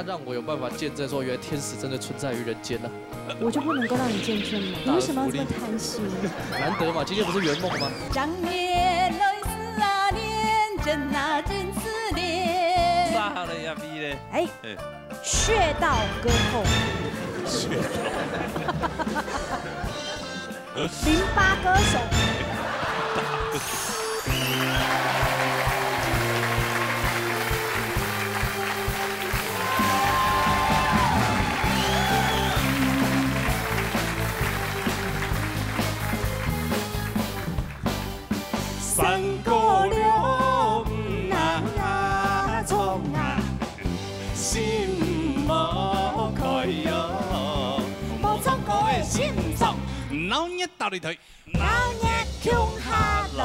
让我有办法见证说，原来天使真的存在于人间呢。我就不能够让你见证吗？你为什么要这么贪心？难得嘛，今天不是圆梦吗？长年累思啊念，真啊真思念。啥了呀咪嘞？哎，穴道歌后，淋巴歌手。三姑娘那从啊，心无开哟，无从过的心脏，老热倒你腿，老热穷下来。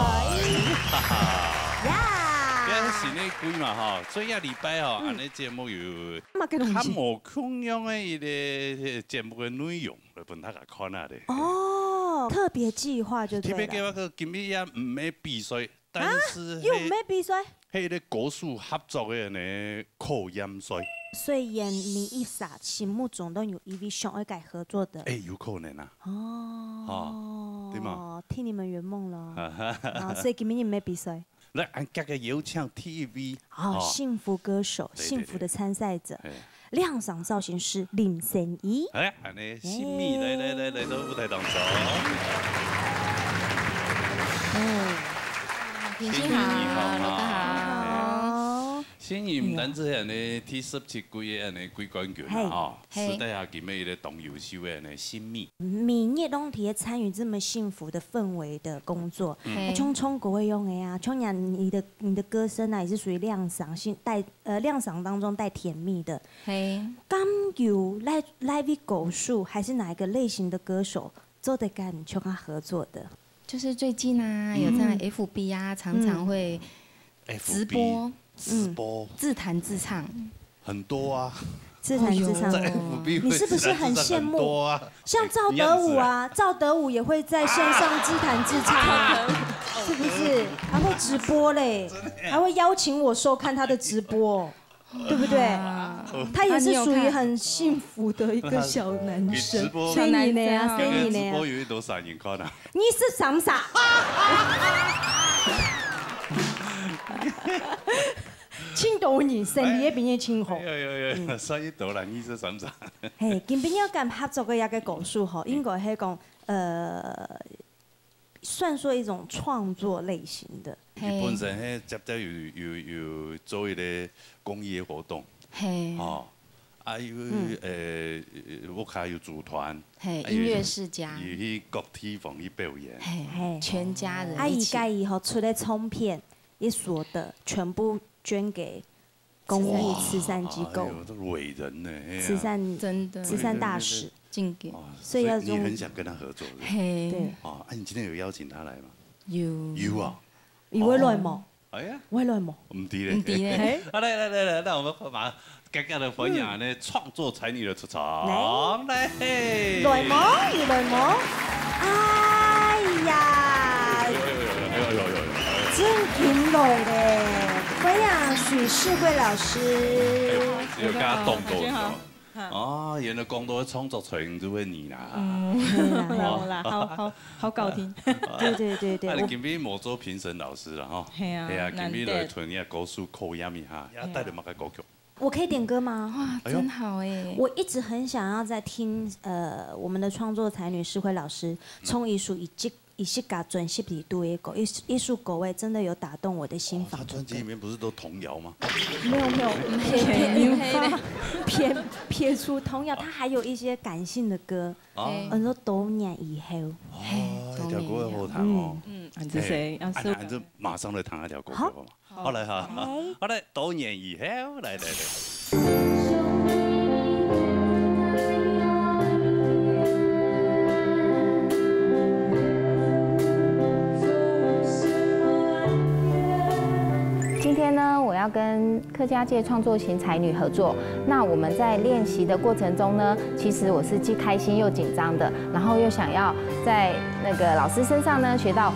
今是呢几嘛吼，最一礼拜吼，安尼节目有较无同样的一个节目的内容来分大家看下咧。哦，特别计划就对特别叫了。我个今日也唔免比赛，但是又没比赛，迄个国术合作的呢考验赛，所以演你一撒心目中都有一位想要改合作的。有可能啊。哦，对吗？替你们圆梦了。所以今年没比赛。来，按各个有请 TV 幸福歌手，幸福的参赛者，亮嗓造型师林森怡。哎，安尼新密来到舞台当中。品心好，罗哥好。新怡唔单止安尼 T17几个安尼几冠军啦吼，时代下今日的动优秀的安尼新密。明日拢体参与这么幸福的氛围的工作，冲国会用的呀，冲呀，你的歌声啊也是属于亮嗓，亮嗓当中带甜蜜的。敢有来位狗树，还是哪一个类型的歌手做得跟你跟他合作的？就是最近啊，有在 FB 啊，常常会直播，自弹自唱，很多啊。自弹自唱，你是不是很羡慕？像赵德武啊，赵德武也会在线上自弹自唱，是不是？还会直播嘞，还会邀请我收看他的直播，对不对？他也是属于很幸福的一个小男生。所以你呢？所以你呢？直播有多少人看啊？你是傻不傻？青岛人身体比你青红。有，所以多人意思啥啥？嘿，今边要跟合作的一个故事吼，应该係講算說一種創作類型的。你本身喺接着有做一個公益活動，哦，我卡有組團，音樂世家，有去各地方去表演，全家人阿姨介意吼出的沖片，一所得全部捐給公益慈善機構。都偉人呢，慈善真的慈善大使，敬給，所以要你很想跟他合作，對，哦，你今天有邀請他來嗎？有啊，伊會來冇？哎呀，會來冇？唔知咧，好來，那我們馬格格的分享呢，創作才女的出場，來冇？你來冇？哎呀，真挺來的，分享許世惠老師，有跟他動過。哦，原來講到創作才女就會你啦，好啦，好搞聽。對，你今邊冇做評審老師啦，哈，係啊，今邊來屯嘅歌手考驗一下，也帶嚟乜嘅歌曲。我可以點歌嗎？哇，真好哎！我一直很想要在聽我們的創作才女世惠老師從藝術以及噶轉系比對一個藝術歌位，真的有打動我的心房。他專輯裡面不是都童謠嗎？沒有，撇除童謠，他還有一些感性的歌，很多多年以後。哦，一條歌好彈哦。安子誰？安子馬上來彈一條歌好嘛？好來哈，好來，多年以後，來。這今天呢，我要跟客家界创作型才女合作。那我们在练习的过程中呢，其实我是既开心又紧张的，然后又想要在那个老师身上呢学到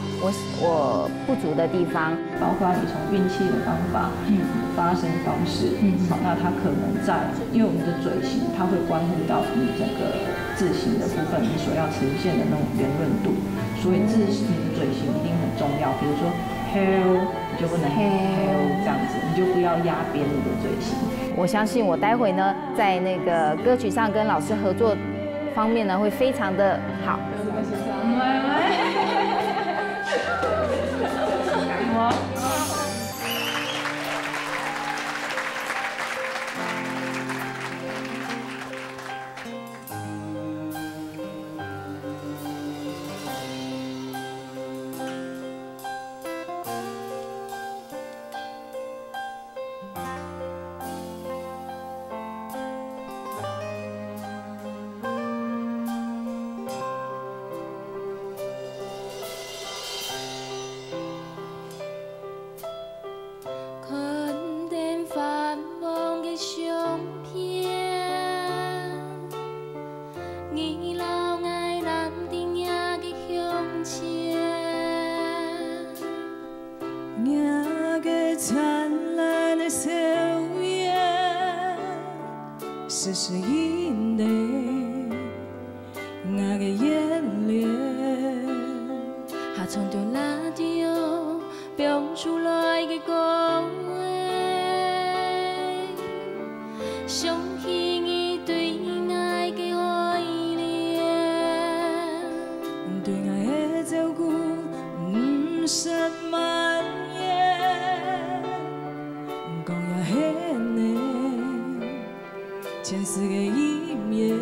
我不足的地方，包括你从运气的方法、发声方式，好，那它可能在，因为我们的嘴型，它会关乎到你整个字形的部分，你所要呈现的那种圆润度，所以你的嘴型一定很重要。比如说 hell， 你就不能 hell 这样子，你就不要压扁你的嘴型。我相信我待会呢，在那个歌曲上跟老师合作方面呢，会非常的好。是因为我的眼泪，它从着拉迪欧表出来的歌声，想起你对爱的爱恋，对爱的照顾不是蔓延，讲也很难，前世的一面。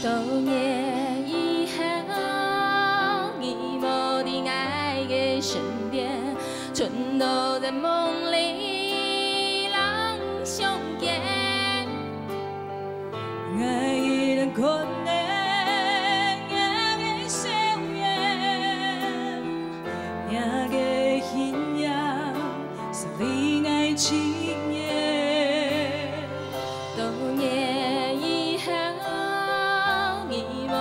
多年以后，你没在爱的身边，全都在梦里让相见。爱依然困难，也的笑颜，也的信仰，是你爱情耶。多年以后，你没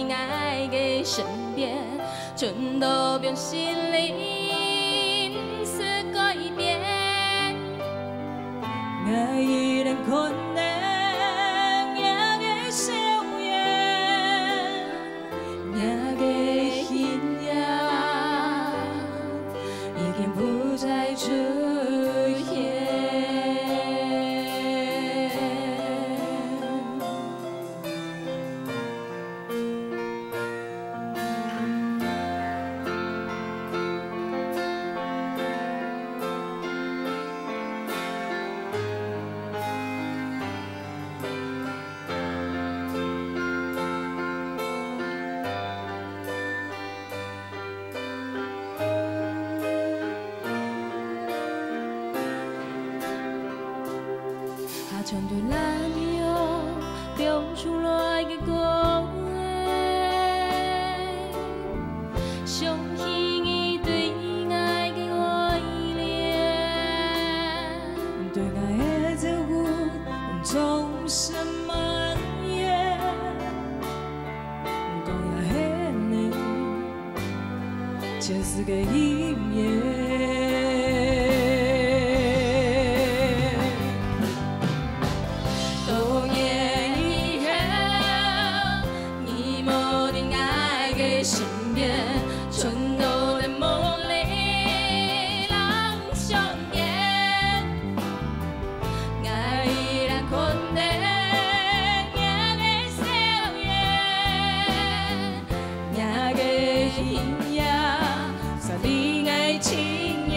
在爱的身边，全都变心里是改变。爱依然困难，也的笑颜，也的信仰，已经不再出现。它唱着拉迪欧表出来的歌声，想起你对爱的爱恋，对爱的照顾总是蔓延，讲也很难，前世的一面。多年以后，你没在爱的身边，全都在梦里让相见。爱依然困难，也的笑颜，也的信仰，是你爱情耶。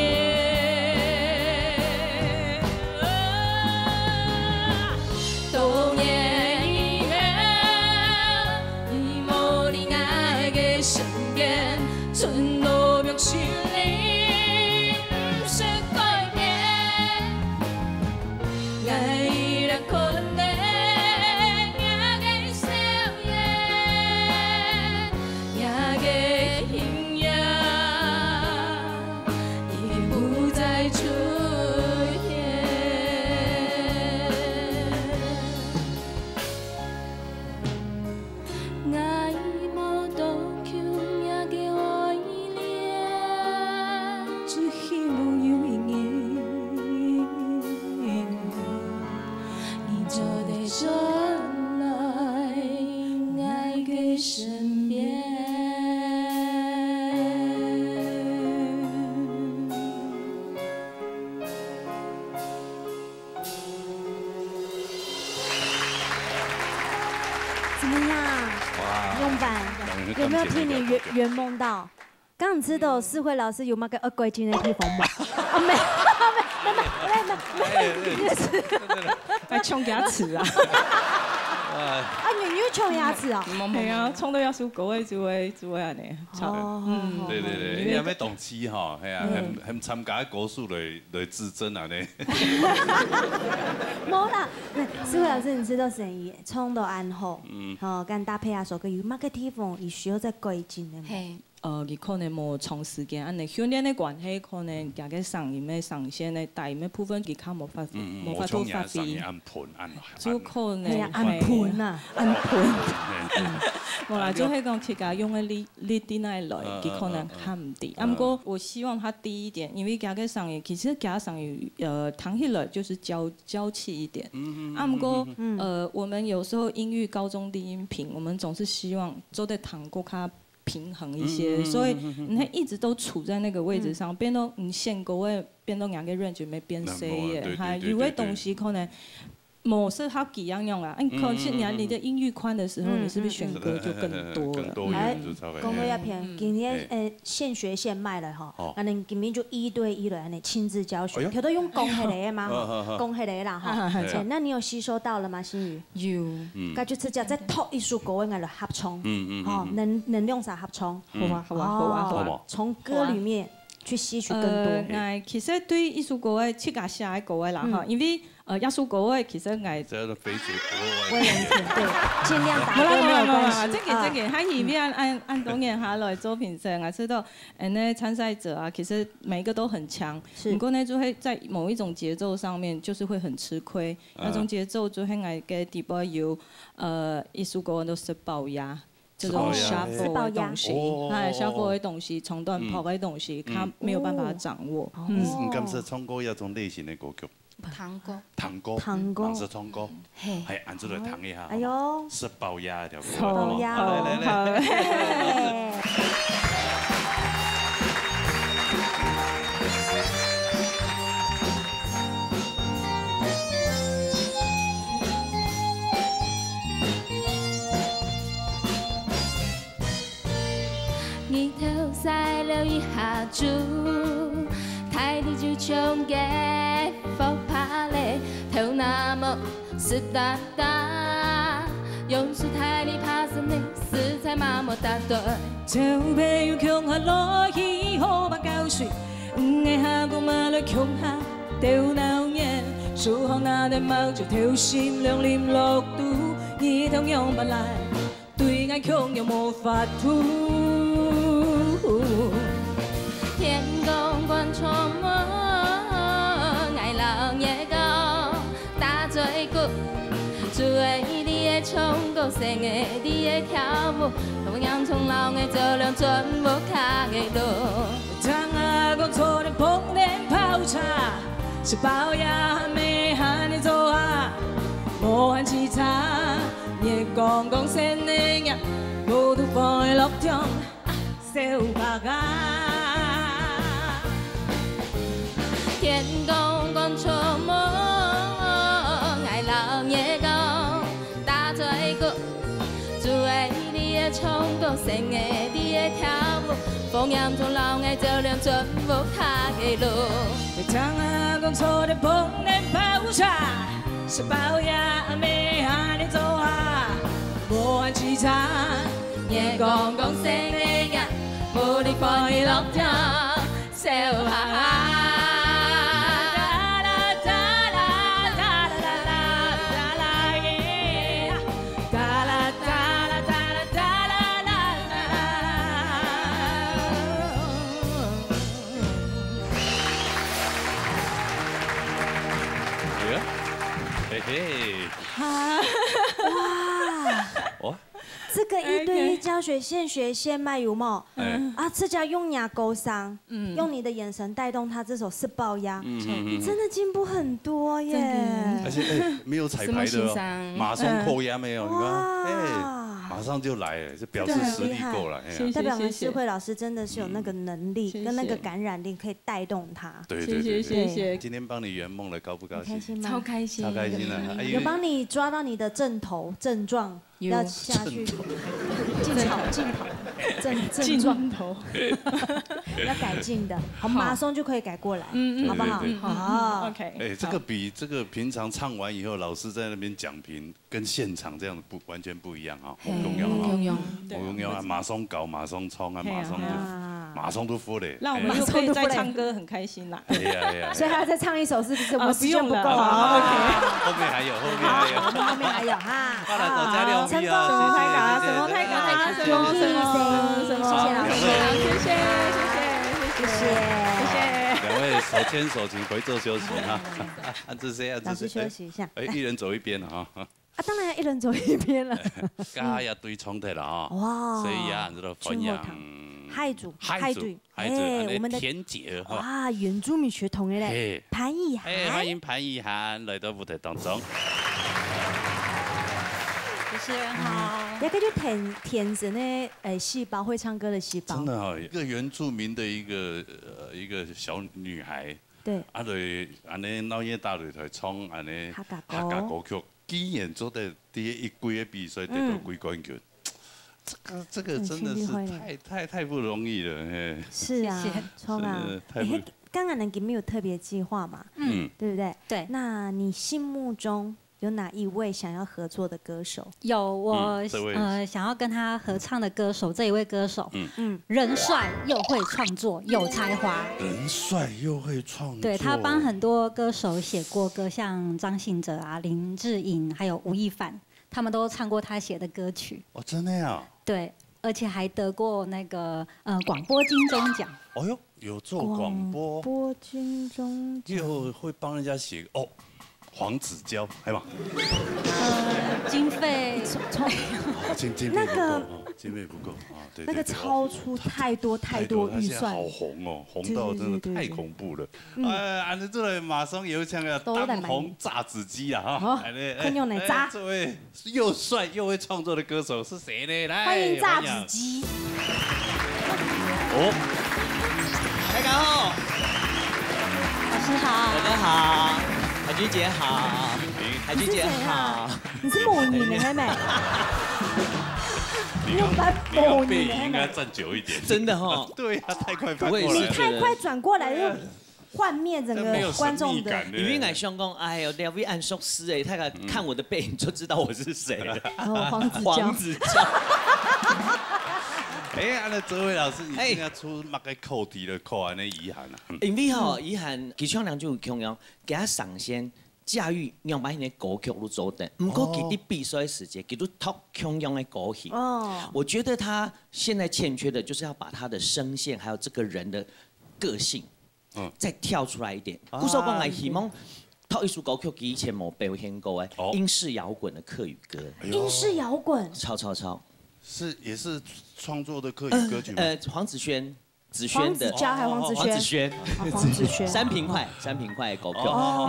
身边。怎么样？用版有没有替你圆梦到？刚知道世慧老师有冇個貴境的地方嗎？啊沒，來衝牙齒啊！啊，你又衝牙齒啊？係啊，衝到牙齒高嘅就會安尼。哦，對，你有咩動機吼？係啊，係參加國術來自證啊呢？冇啦，世慧老師，你知道生意衝到安好，跟搭配下首歌有乜個地方伊需要再改進的嗎？伊可能無長時間安尼訓練的關係，可能加個上音的上線的大音的部分，佢較無法度發揮。就可能按盤啊，按盤。無啦，就係講佢家用的力啲來，佢可能較唔低。不過我希望它低一點，因為加個上音，其實加上音彈起來就是嬌氣一點。不過我們有時候音域高中低音頻，我們總是希望做得彈過較平衡一些，所以你看一直都處在那個位置上，變到你限高位，變到兩個 range 沒變細嘅，係有啲東西可能模式它幾樣樣啦。可是你的音域寬的時候，你是不是選歌就更多了？來，講到一片，今年現學現賣了哈，那你今年就1對1來，你親自教學，佢都用講起來的嘛，講起來啦哈。那你有吸收到了嗎，心瑜？有。咁就直接在 top 一首歌嚟合唱，哦，能用啥合唱？好啊。從歌裡面去吸取更多。其實對一首歌嘅設計寫嘅歌嘅啦哈，因為一首歌嘅其實係這個非主歌，對，盡量打歌沒有關係。這個喺裡面按多年下來作品上，我知道呢參賽者啊，其實每一個都很強，不過呢就會在某一種節奏上面就是會很吃虧。那種節奏就係我嘅底部有一首歌都是爆壓。這種 shuffle 的東西，shuffle 的東西，重段跑的東西，他沒有辦法掌握。你敢是唱過一種類型的歌曲？探戈，是唱歌，係按住來彈一下。哎呦，是爆壓條歌。爆壓，日頭曬了一下子，太陽就衝嘅風拍嚟，頭那麼濕噠噠，用樹太離拍身的色彩麻木打對，就被用強下落去好把教水，愛下個馬來強下掉鬧嘢，數行那對貓就條線兩臉落肚，兒童用不來，對愛強又無法度。天公觀錯夢，愛老爺高打嘴鼓，做你的衝過成嘅你的跳舞，同樣從老嘅走兩轉無卡嘅路。當阿公錯的碰電泡茶，是包呀沒喊你走啊，無喊其他，也講講聲你呀，無都放喺落中。小白啊，天公觀錯夢，愛老爺高打嘴鼓，做你的衝過成嘅你的跳舞，風揚從老愛走兩轉無卡嘅路。當阿公錯的碰電泡茶，是包呀沒喊你走啊，無喊其他，也講講聲你呀。無力放棄落跳，小孩。哇！這個1對1教學現學現賣有冇？啊，這叫用牙勾傷，用你的眼神帶動他這首是爆壓，你真的進步很多耶！而且沒有彩排的，馬上扣押沒有？你看，馬马上就来了，就表示实力够了。代表我们诗慧老师真的是有那个能力跟那个感染力，可以带动他。对，谢谢。今天帮你圆梦了，高不高兴？开心吗？超开心，超开心的。有帮你抓到你的症头症状，要下去症头要改进的，好，马上就可以改过来，好不好？好 ，OK。哎，这个比这个平常唱完以后，老师在那边讲评，跟现场这样的完全不一样啊，好重要啊，好重要啊，马上搞，马上冲啊，马上都服嘞。那我们就可以再唱歌，很开心啦。哎呀，所以还要再唱一首，是不是？我们时间不够啊。后面还有，我们后面还有哈。成功，什么太高，什么太高，什么谢谢老师，谢谢。两位手牵手，请回座休息哈。这些老师休息一下。哎，一人走一边哈。当然一人走一边了。家要对冲的了啊。哇。所以呀，这个分享。海族，我们的田姐哇，原住民血统的嘞，潘以涵，欢迎潘以涵来到舞台当中。主持人好，也可以去天生的细胞，会唱歌的细胞。真的哈，一个原住民的一个小女孩，对，对，安尼老爷大擂台唱安尼客家歌曲，竟然做得第一季的比赛得到季冠军。这个真的是太不容易了，是啊，冲啊！刚刚你们有特别计划嘛？对不对？对。那你心目中有哪一位想要合作的歌手？有我想要跟他合唱的歌手，这一位歌手，人帅又会创作，有才华。人帅又会创作。对，他帮很多歌手写过歌，像张信哲啊、林志颖，还有吴亦凡。他们都唱过他写的歌曲哦，真的呀？对，而且还得过那个广播金钟奖。哦哟，有做广播金钟奖，又会帮人家写哦，黄子佼，还吗？经费那个经费不够啊，对，那个超出太多预算，好红哦，红到真的太恐怖了。按照这个马上有请个当红炸子鸡啊哈，看用来炸。这位又帅又会创作的歌手是谁呢？来，欢迎炸子鸡。哦，大家好，老师好，大家好，海君姐好，海君姐好。你是某年的妹妹。你要背影应该站久一点，真的哈。对呀，太快翻过来，你太快转过来就幻灭整个观众的。因为俺相公，哎呦，两位按熟师哎，他看我的背影就知道我是谁了。黄子佼。哎，那这位老师，你今天出乜个扣题了？扣安尼遗憾啊？因为吼，遗憾其唱两句强样，给他上线。驾驭让把那歌曲都做得，不过给你比赛时间，给你套强样的歌曲。我觉得他现在欠缺的就是要把他的声线还有这个人的个性，再跳出来一点。古时候讲，我希望套一首歌曲，以前没表现过的英式摇滚的客语歌。英式摇滚，超，也是创作的客语歌曲吗？黄子轩。子轩的，黄子佼还黄子轩，三平快的歌曲，我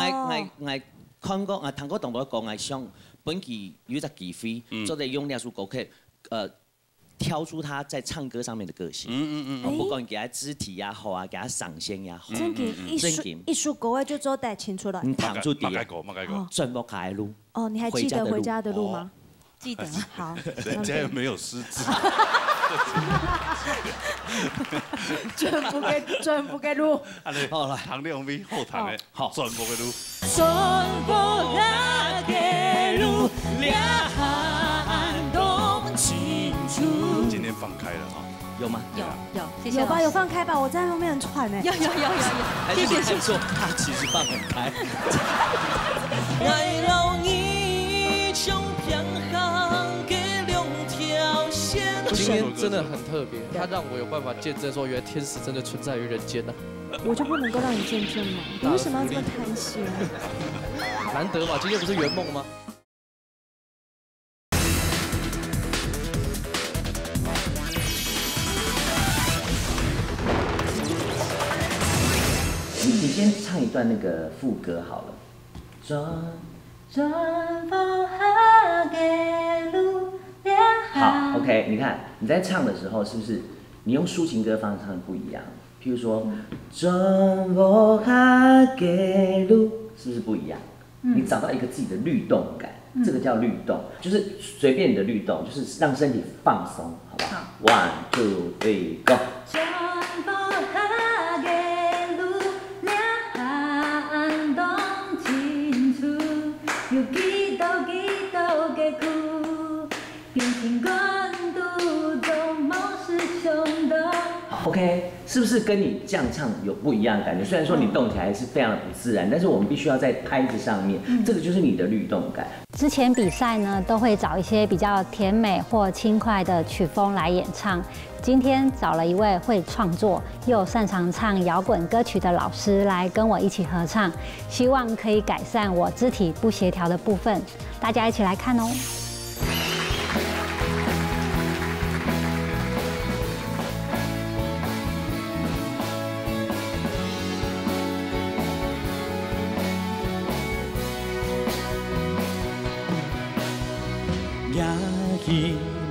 看过，通过同我讲，我想本期有只机会，做在用那首歌曲，挑出他在唱歌上面的个性。不管给他肢体也好啊，给他上线也好，真给一首歌就做带清出来。你唱出第个，转播开路。哦，你还记得回家的路吗？记得。好。人家又没有失智。转播嘅路。好啦，唐亮威后台的，好，转播嘅路。转播嘅路，两岸东清楚。今天放开了哈，有吗？有，谢谢。有吧，有放开吧，我在后面很喘哎。有，谢谢说他其实放很开。爱老你像偏航给两条线。今天真的很特别，它让我有办法见证说，原来天使真的存在于人间呢。我就不能够让你见证吗？你为什么要这么贪心？难得嘛，今天不是圆梦吗？你先唱一段那个副歌好了。转播下的路，两岸好 ，OK， 你看你在唱的时候，是不是你用抒情歌方式唱的不一样？譬如说，转无下嘅路，是不是不一样？你找到一个自己的律动感，这个叫律动，就是随便你的律动，就是让身体放松，好不好 ？One, two, three, go。好 ，OK， 是不是跟你这样唱有不一样的感觉？虽然说你动起来是非常的不自然，但是我们必须要在拍子上面，这个就是你的律动感。之前比赛呢，都会找一些比较甜美或轻快的曲风来演唱。今天找了一位会创作又擅长唱摇滚歌曲的老师来跟我一起合唱，希望可以改善我肢体不协调的部分。大家一起来看哦。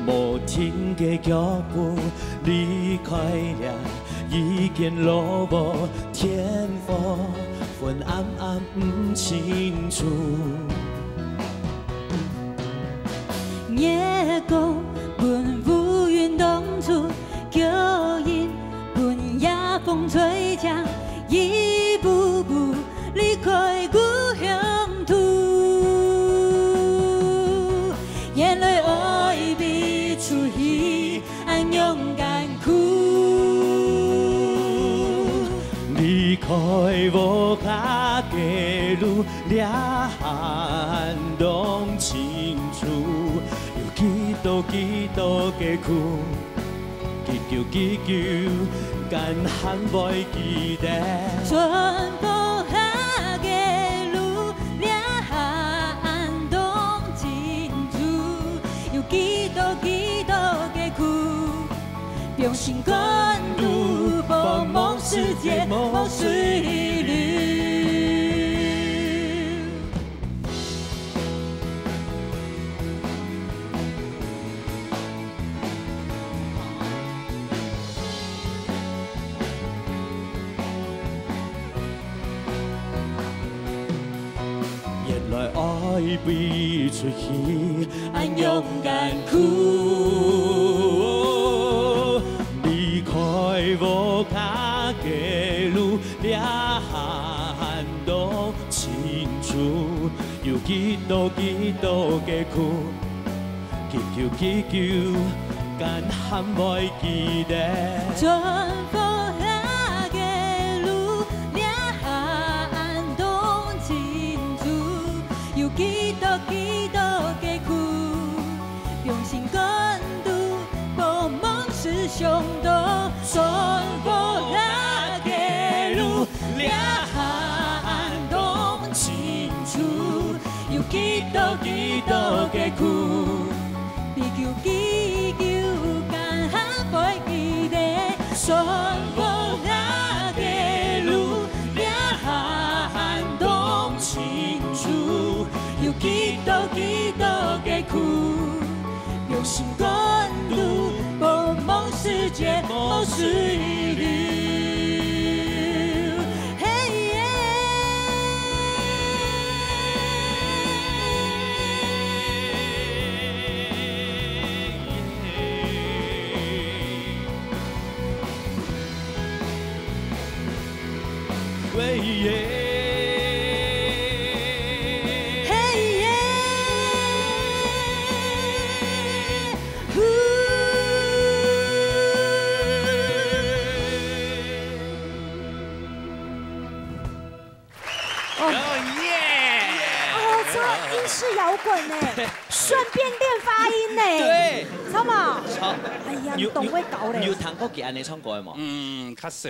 无停的脚步离开了，已经落无天风，昏暗暗不清楚。夜光伴乌云冻住，叫因伴夜风吹将，一步步离开故乡土，眼泪爱逼出去，俺勇敢哭。离开无下的路，掠寒冬清楚，又几多的苦，祈求，干喊袂记得。全部下的路，掠寒冬清楚，又几多的苦，用心赶路，茫茫世界无水流。眼泪爱飞出去，俺勇敢哭。离开无脚的路，掠寒冬清楚，又几多的苦，祈求，干喊袂记得。全部下的路，掠寒冬清楚，又几多的苦，用心赶路，茫茫是上路，全部下的路，掠寒冬清楚，又几多的苦。祈求，干喊袂记得，全部下的路，掠寒冬清楚，又几多的苦，用心赶路，茫茫世界无水流。摇滚呢，顺便练发音呢，对，超嘛，超，哎呀，你懂会搞嘞。你有弹过给安尼唱过的吗？较少，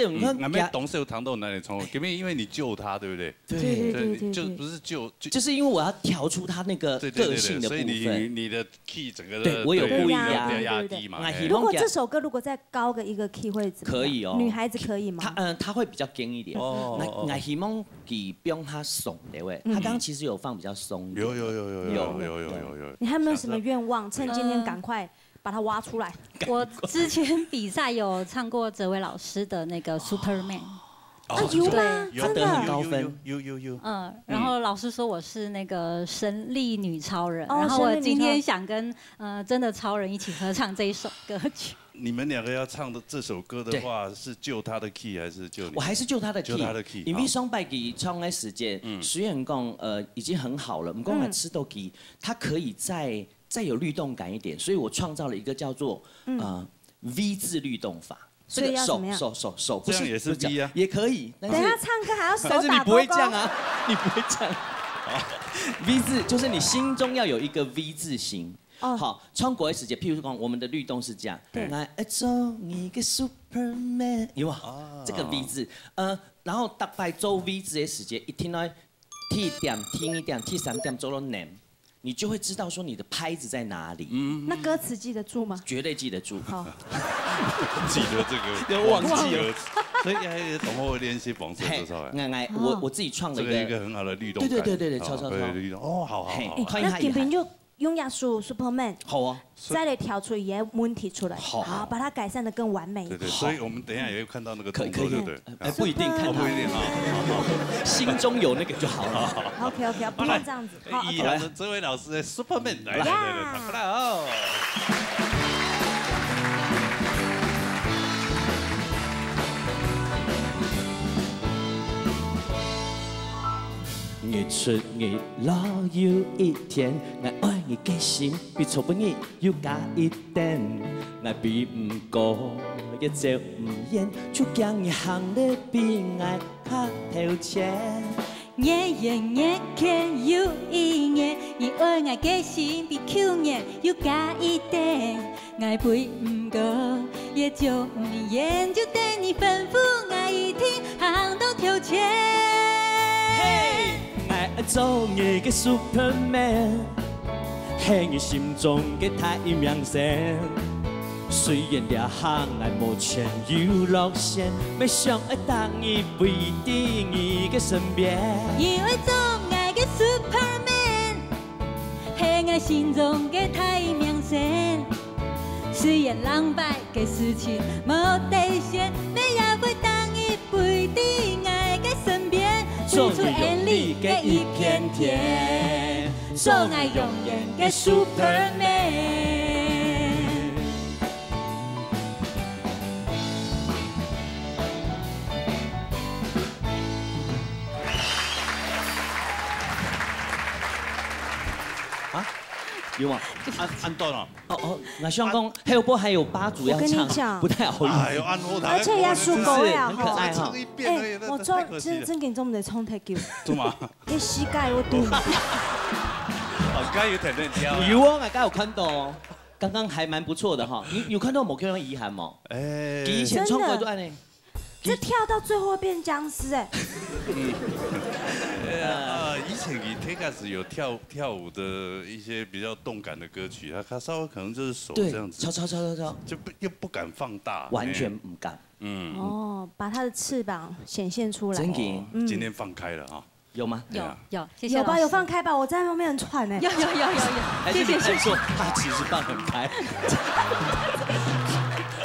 你看，俺们懂事有弹到哪里唱过？因为你救他，对不对？对，就不是救，就是因为我要调出他那个个性的部分，所以你的 key 整个对我有不一样，压低嘛。如果这首歌如果再高个一个 key 会怎么样？可以哦，女孩子可以吗？他会比较硬一点。哦，我希望给不用他松的位，他刚刚其实有放比较松。有。你还有没有什么愿望？趁今天赶快。快把它挖出来。我之前比赛有唱过哲伟老师的那个 Superman。有吗？有得很高分，有。然后老师说我是那个神力女超人，然后我今天想跟真的超人一起合唱这一首歌曲。你们两个要唱的这首歌的话，是救他的 key 还是救你？我还是救他的 key。救他的 key。因为双拜给唱的时间，虽然讲已经很好了，我们光来吃豆 key， 它可以再有律动感一点，所以我创造了一个叫做V 字律动法。所以要怎么样？手，这样也是 V 啊，也可以。等一下唱歌还要手打勾勾。但是你不会这样啊，你不会这样。V 字就是你心中要有一个 V 字形。好，唱国的时间，譬如说我们的律动是这样。对。来做一个 Superman， 有吗？这个 V 字，然后大概做 V 字的时间，一听到T 点、听一点、T 3点做到 name。你就会知道说你的拍子在哪里。那歌词记得住吗？绝对记得住。好。记得这个。又忘记了。所以还等会练习黄色多少啊？我自己创了一个很好的律动感。对，超。律动。哦，好。那金平就用亚数 Superman。好啊。再来调出一些问题出来。好，把它改善的更完美。对，所以我们等一下也会看到那个动作，对不对？不一定看到，不一定啊。心中有那个就好了。OK， 不能这样子。依然是这位老师的 Superman， 来，好。日出日落有一天，我爱你的心比错不你又加一点，我比唔过也走唔远，就将一行的比爱较头前。夜天有一年，你爱我的心比去年又加一点，我比唔过也走唔远，就等你吩咐我一听，行到头前。我做你的 Superman， 係你心中的太陽神。雖然兩行愛無全有落線，沒想愛當你不一定你的身邊。因為做我的 Superman， 係我心中的太陽神。雖然狼狽的事情冇兑現，你也會當你不一定愛的身邊。做出眼裡的一片天，做愛永遠的 Superman。有吗？按断了。我希望讲还有还有8组要唱，不太好意思。哎呦，按后台。而且要输狗呀，很可爱哈。我做真给中唔得冲太久。做嘛？你膝盖我堵。刚有点认跳。有啊，我刚有看到，刚刚还蛮不错的哈。你有看到某个人遗憾吗？哎，以前唱过都按呢。这跳到最后会变僵尸哎。以前你开始有跳舞的一些比较动感的歌曲，他稍微可能就是手这样子，敲，就又不敢放大，完全不敢。把他的翅膀显现出来。真给，今天放开了啊。有吗？有，谢谢。有吧？有放开吧？我在旁边很喘哎。有。谢谢说他其实放很开。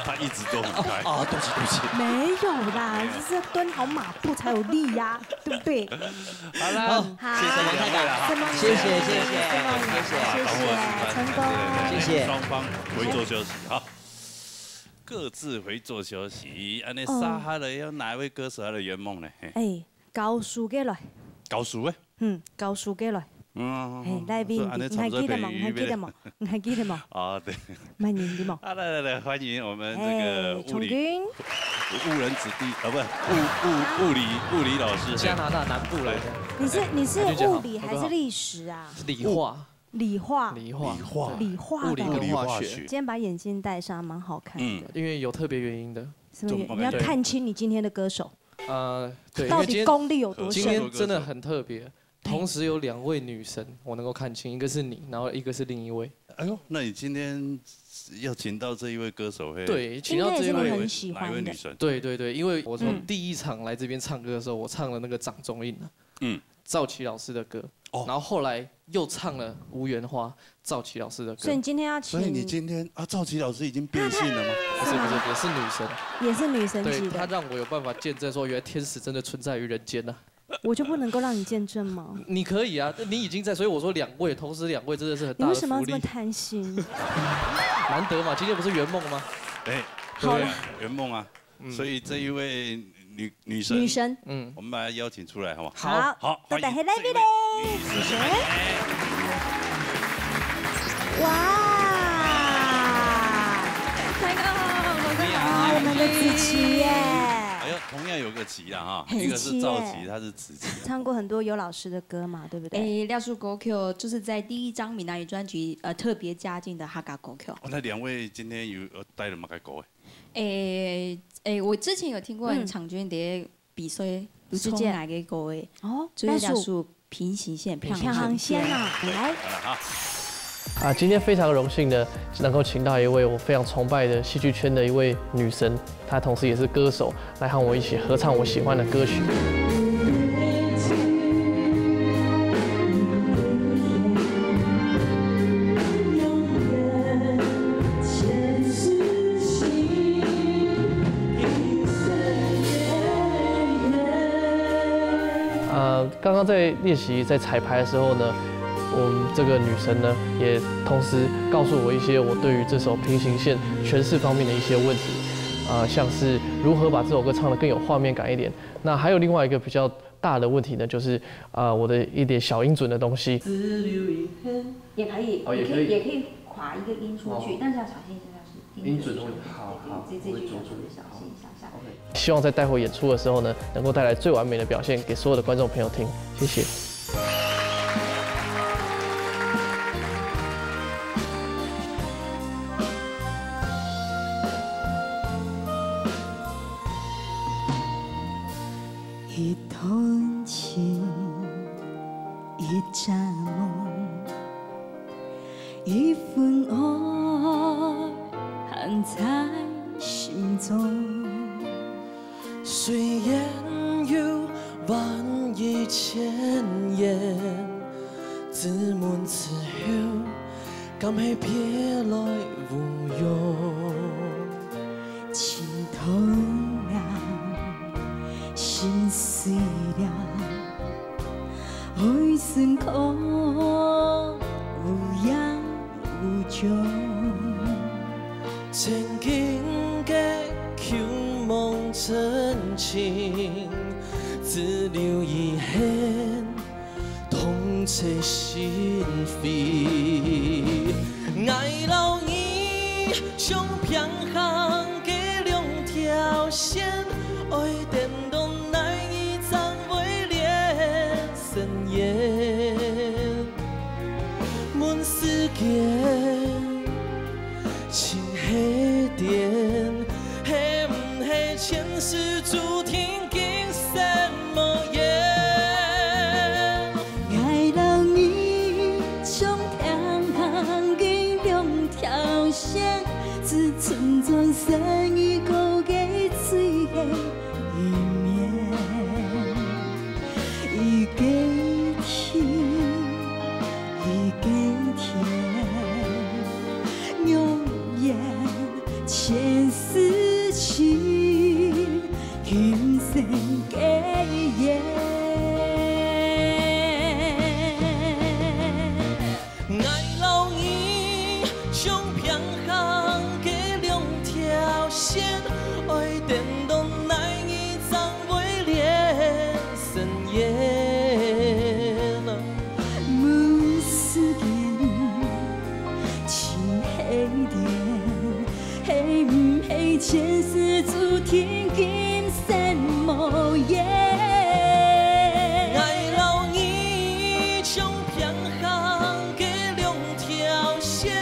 他一直都很开。对不起。没有啦，就是蹲好马步才有力呀，对不对？好了，谢谢王太太了，谢谢，成功，谢谢。双方回座休息，好，各自回座休息。安尼沙哈的有哪一位歌手他的圆梦呢？高数过来。高数诶？高数过来。来宾，你还记得吗？你还记得吗？对。蛮年的嘛。来，欢迎我们这个误人子弟不，物理老师，加拿大南部来的。你是物理还是历史啊？理化。物理跟化学。今天把眼镜戴上，蛮好看的。因为有特别原因的。什么原因？你要看清你今天的歌手。对。到底功力有多深？今天真的很特别。同时有2位女神，我能够看清，一个是你，然后一个是另一位。哎呦，那你今天要请到这一位歌手，对，请到这一位哪一位女神？对，因为我从第一场来这边唱歌的时候，我唱了那个掌中印赵琦老师的歌，然后后来又唱了《无缘花》赵琦老师的歌。所以你今天要请？所以你今天啊，赵琦老师已经变性了吗？不是，也是女神，也是女神级对，的。她让我有办法见证说，原来天使真的存在于人间呐。我就不能够让你见证吗？你可以啊，你已经在，所以我说同时2位真的是很大的福利。你为什么要这么贪心？难得嘛，今天不是圆梦吗？哎，好了，圆梦啊，所以这一位女神，我们把她邀请出来，好吗？好，欢迎这位女神。哇！太好，我们的子琪耶！哎呦，同样有个琪啊哈，一个是赵琪，他是子琪。唱过很多有老师的歌嘛，对不对？哎，廖树歌曲就是在第1张闽南语专辑特别加进的哈嘎歌曲。那2位今天有带了哪个歌？我之前有听过场均的比赛冲哪个歌诶？哦，就是廖树平行线，平行线啊，来。今天非常荣幸的能够请到一位我非常崇拜的戏剧圈的一位女神，她同时也是歌手，来和我一起合唱我喜欢的歌曲。刚刚在练习在彩排的时候呢，我们这个女神呢，也同时告诉我一些我对于这首《平行线》诠释方面的一些问题，像是如何把这首歌唱得更有画面感一点。那还有另外一个比较大的问题呢，就是我的一点小音准的东西。也可以，也可以滑一个音出去，但是要小心，音准的问题。好，这句要特别小心一下。希望在待会演出的时候呢，能够带来最完美的表现给所有的观众朋友听。谢谢。一段情，一盏梦，一份爱含在心中。虽然有万亿千言，自问此后，敢会别来无用。情同样，心碎了，爱瞬空，无影无踪。曾经的求梦真情，只留遗憾，痛彻心扉。爱老你上平行的两条线，爱电动难以掌为连深夜。满世界情黑点。前世注定今生无缘，爱老你上平行的两条线，只存在生与孤的水的一面，一个天，一个天，永远前世情。今生结缘，爱老你上平行的两条线，爱电动难以掌为连深夜。满世间情黑点，黑不黑前世注定今。无言，爱老你上平行的两条线，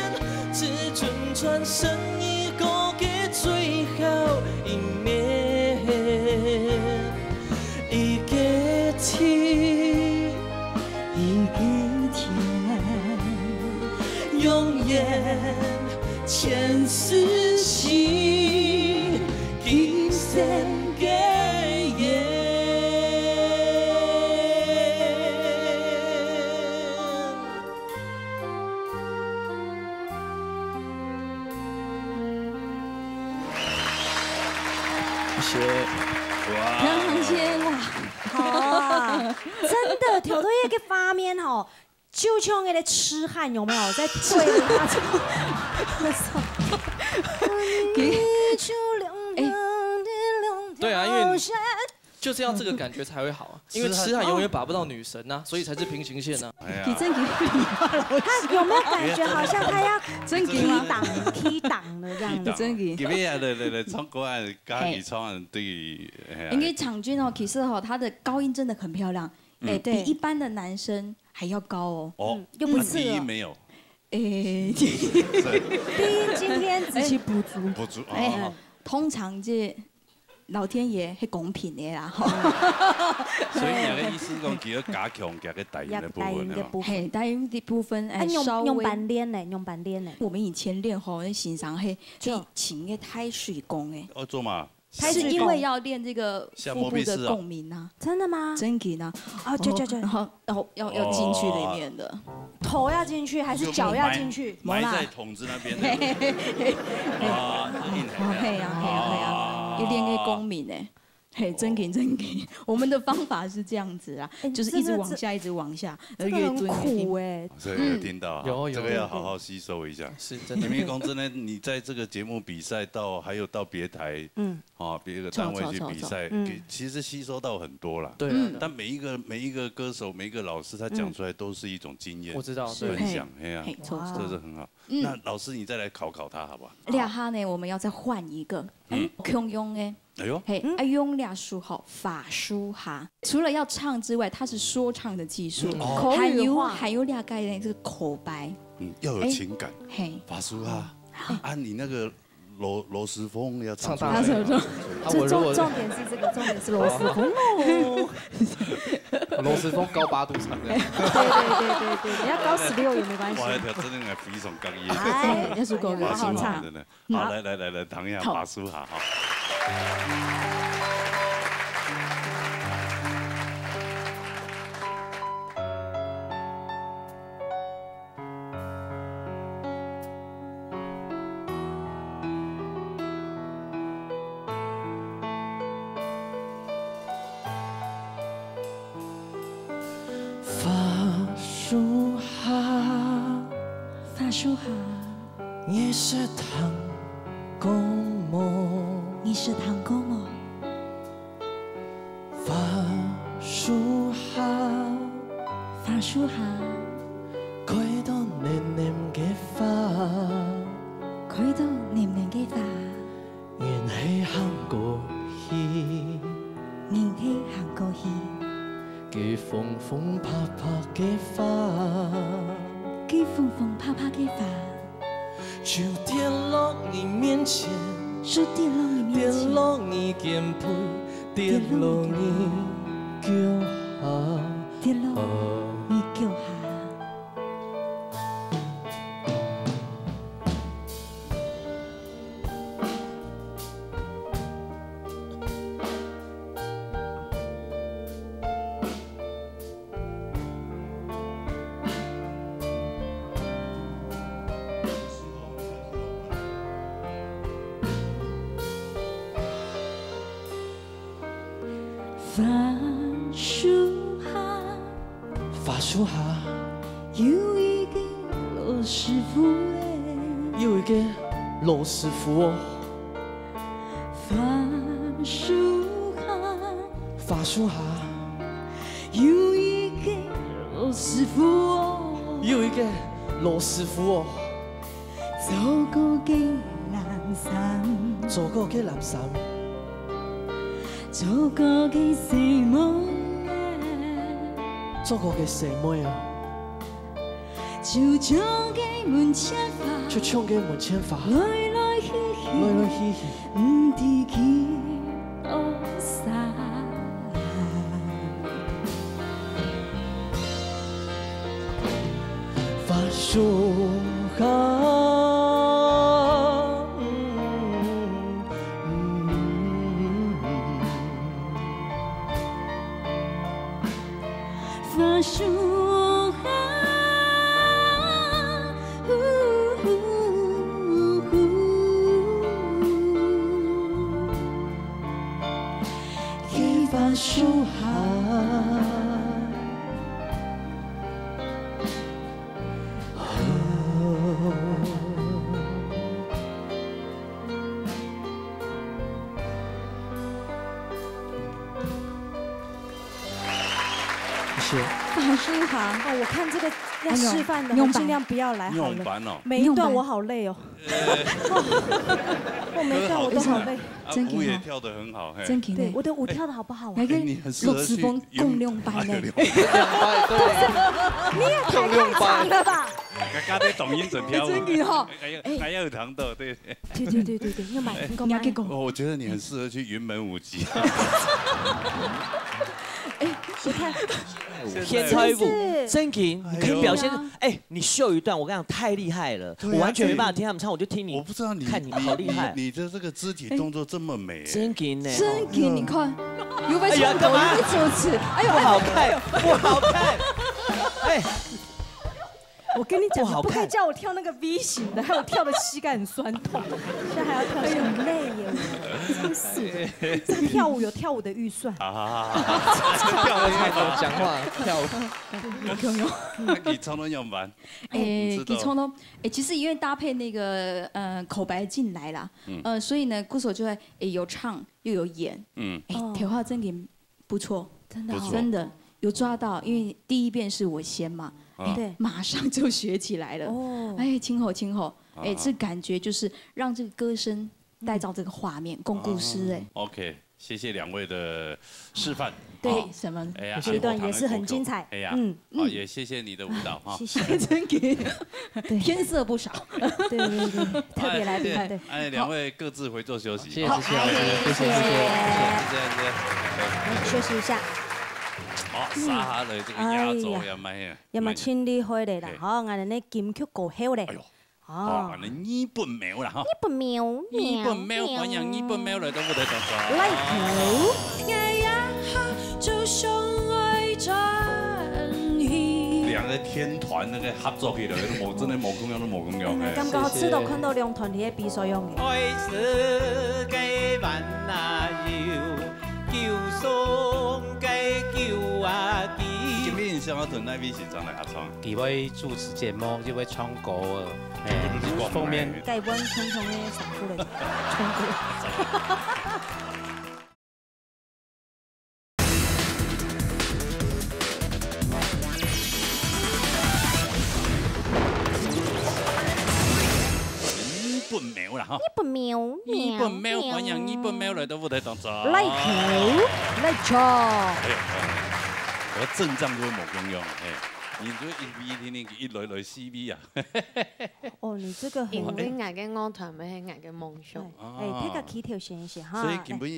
只准转身已过的最后一面，一个天，一个天，永远前世情，今生。 爱老你上平行的两条线，只存在生与孤的水后一面，一个天，一个天，永远前世情，今生结缘。谢。两行线哇，好啊，真的，條到一個畫面吼，就像那個痴漢有沒有在對着他唱？对啊，因為就是要這個感覺才會好啊，因為痴漢永遠把不到女神啊，所以才是平行線啊。他有沒有感覺好像他要踢檔的這樣子？真嘅。咁樣嚟唱歌啊，家己唱對。因為昶均哦，其實哦，他的高音真的很漂亮，比一般的男生還要高哦。哦，又不是低音沒有。低音今天子期不足。不足。通常這老天爺係公平的啦。所以你嘅意思講，佢要加強佢嘅低音的部分。係低音的部分，稍微用板練呢，用板練呢。我們以前練吼，那欣賞係請個太水功誒。哦，做嘛？是因為要練這個腹部的共鳴啊。真的嗎？真嘅啊。哦，就。然後要進去裡面的。頭要進去還是腳要進去？埋在筒子那邊。係啊，要練個共鳴誒。嘿，真給，我們的方法是這樣子啊，就是一直往下，一直往下，越蹲越苦哎。所以有聽到，有這個要好好吸收一下。是真的。因為講真的，你在這個節目比賽到，還有到別台，別個單位去比賽，其實吸收到很多啦。對。但每一個歌手，每一個老師，他講出來都是一種經驗。我知道，分享，哎呀，這是很好。那老師，你再來考他，好不好？倆哈呢，我們要再換一個，強用誒。哎呦，嘿，用倆書好法書哈。除了要唱之外，它是說唱的技術，還有倆概念，這個口白，要有情感。嘿，法書哈，按你那個羅時豐要唱大聲。重點是這個，重點是羅時豐哦。羅時豐高8度唱的。對，你要高16也沒關係。哇，條真係非常得意。哎，要是夠好唱。好，來，彈一下法書哈，好。法書下，你是糖公母，你是糖公母。法書下，法書下，佢都黏黏嘅花，佢都黏黏嘅花，緣起行過去，緣起行過去，嘅風風拍拍嘅花。給風風啪啪嘅花，就跌落你面前，就跌落你面前，跌落你肩背，跌落你腳下，跌落你腳下。法書下有一個老師傅有一個老師傅哦。法書下有一個老師傅哦，有一個老師傅哦。走過嘅南山，走過嘅南山。做過嘅什麼？做過嘅什麼呀？就唱嘅門前花，就唱嘅門前花。來來去去，來來去去，唔知幾多散。法書下。法書下，大树下。大树下哦，我看这个要示范的，我尽量不要来好了。每一段我好累哦。我每一段我都好累。舞也跳得很好，真对，我的舞跳得好不好啊？你很适合去共两班呢。对，你也太长了吧？刚才抖音整跳舞，真的哈，还要有糖豆，对。对，要买你讲。我觉得你很适合去云门舞集。你看，天才舞，真琴，你可以表现。你秀一段，我跟你讲太厉害了，我完全没办法听他们唱，我就听你。我不知道你看你好厉害，你的这个肢体动作这么美。真琴呢？真琴，你看，有没有干嘛？你主持，哎呦，不好看，不好看。我跟你讲，不可以叫我跳那个 V 型的，还有跳的膝盖很酸痛，现在还要跳，很累耶，真是。这个跳舞有跳舞的预算。跳舞太多讲话，跳舞。那给冲动用完。给冲动，其实因为搭配那个口白进来啦，所以呢，鼓手就会有唱又有演，铁话真给不错，真的有抓到，因为第一遍是我先嘛。对，马上就学起来了。哦，清吼，这感觉就是让这个歌声带到这个画面，共故事。OK， 谢谢两位的示范。对，什么？这一段也是很精彩。好，也谢谢你的舞蹈哈。谢谢，真给，添色不少。对，特别来宾。对，两位各自回座休息。谢谢。休息一下。撒下来这个压轴也蛮也蛮清理好的啦，好，俺哋金曲过后嘞。哦，你日本喵啦哈。日本喵，欢迎日本喵来到舞台上。来头。两个天团那个合作起来，都真的无共样都无共样嘅。感觉吃到看到两团喺比赛用嘅。爱世界万那有，救送给救啊弟。今天上一团那位是怎来合唱？几位主持节目，这位唱歌啊，封面。盖温匆匆的闪出来，冲过。日本喵啦哈！日本喵，欢迎日本喵来到舞台当中。来头，来唱。我阵仗都冇共用，你都一來 CV 啊！哦，你這個因為我嘅樂團咪係我嘅夢想。睇個起條線先哈。所以根本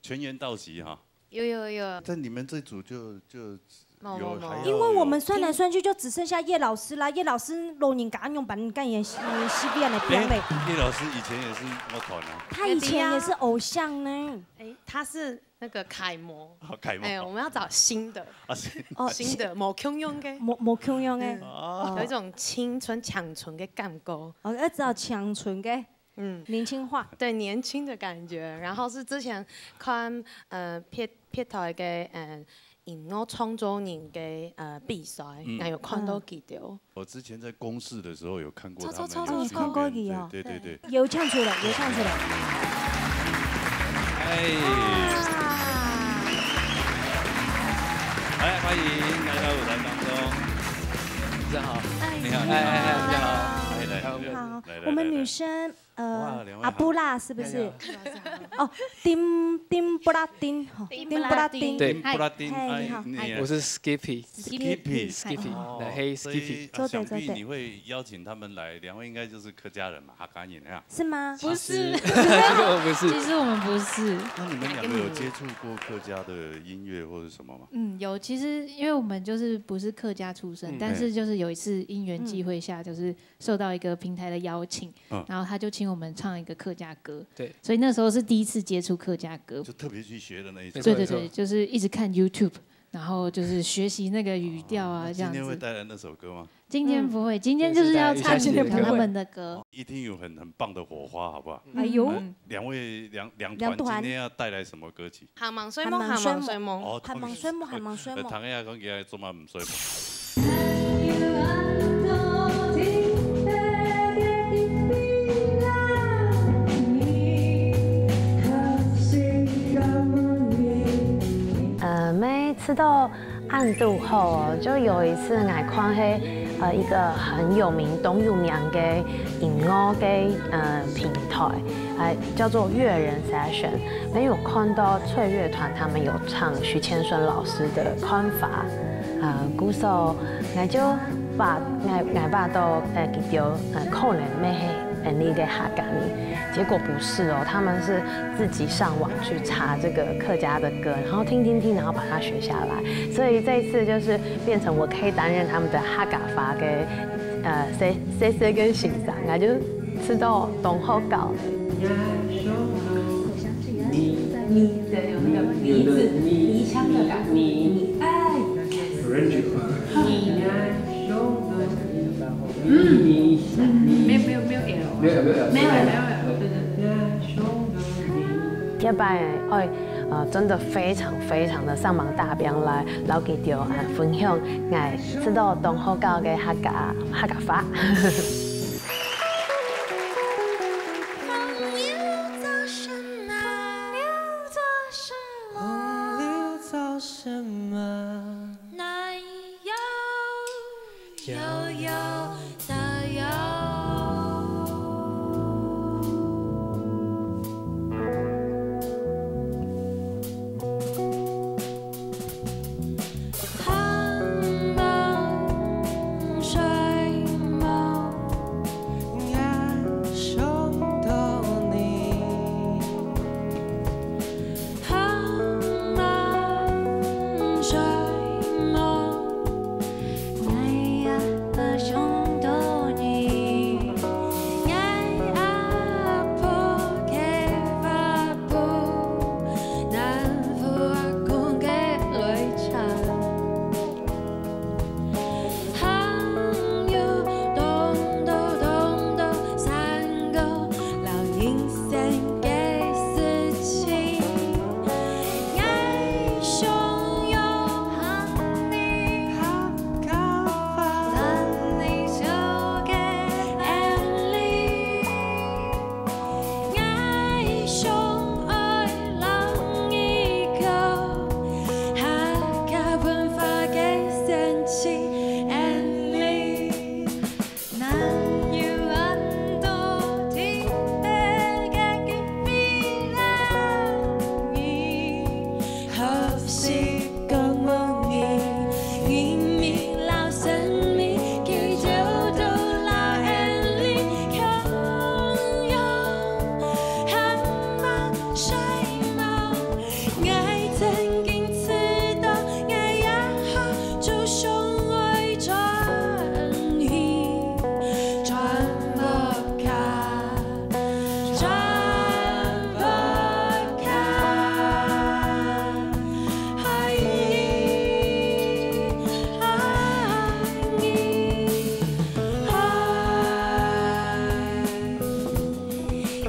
全員到齊哈。有。但你們這組就有，因為我們算來算去就只剩下葉老師啦。葉老師老年感用把你幹演 CV 嚟編嘞。葉老師以前也是樂團啊。他以前也是偶像呢。他是那個楷模。楷模。我們要找新的。新的冇共用嘅。冇共用嘅。有一種青春強純嘅感覺。要找強純嘅。年輕化。對，年輕的感覺。然後是之前看撇台嘅音樂創作人嘅比賽，我有看到幾條。我之前在公視的時候有看過他們。看過佢哦。對。有唱出來。歡迎來到舞台當中。大家好。你好。大家好。好，我們女生阿布拉是不是？哦，丁布拉丁，對，布拉丁。你好，我是 Skippy，嘿 Skippy。想必你會邀請他們來，兩位應該就是客家人嘛，客家人啊？是嗎？不是，其實我們不是。那你們兩個有接觸過客家的音樂或者什麼嗎？有，其實因為我們就是不是客家出身，但是就是有一次因緣際會下，就是受到一個平台的邀請，然後他就請我們唱一個客家歌，對，所以那時候是第一次接觸客家歌，就特別去學的那一種。對，就是一直看 YouTube，然後就是學習那個語調啊，這樣子。今天會帶來那首歌嗎？今天不会，今天就是要唱他们的歌。一定有很棒的火花，好不好？哎呦，两团今天要带来什么歌曲？寒芒水梦，寒芒水梦。哦，寒芒水梦，寒芒水梦。唐爷讲佢做乜唔水梦？每次到暗度后哦，就有一次我看迄一个很有名、董有名的音乐的平台，叫做乐人 Session。没有看到翠乐团他们有唱徐千顺老师的《看法》，鼓手我就把到记到可能咩係你嘅客家呢？结果不是哦，他们是自己上网去查这个客家的歌，然后听，然后把它学下来。所以这一次就是变成我可以担任他们的客家话嘅say 跟欣赏，我就吃到东好搞。你的有那个鼻子鼻腔的感觉，你哎，没有 L， 没有。一摆真的非常的上网大表来老记着分享我知道东好教嘅客家话。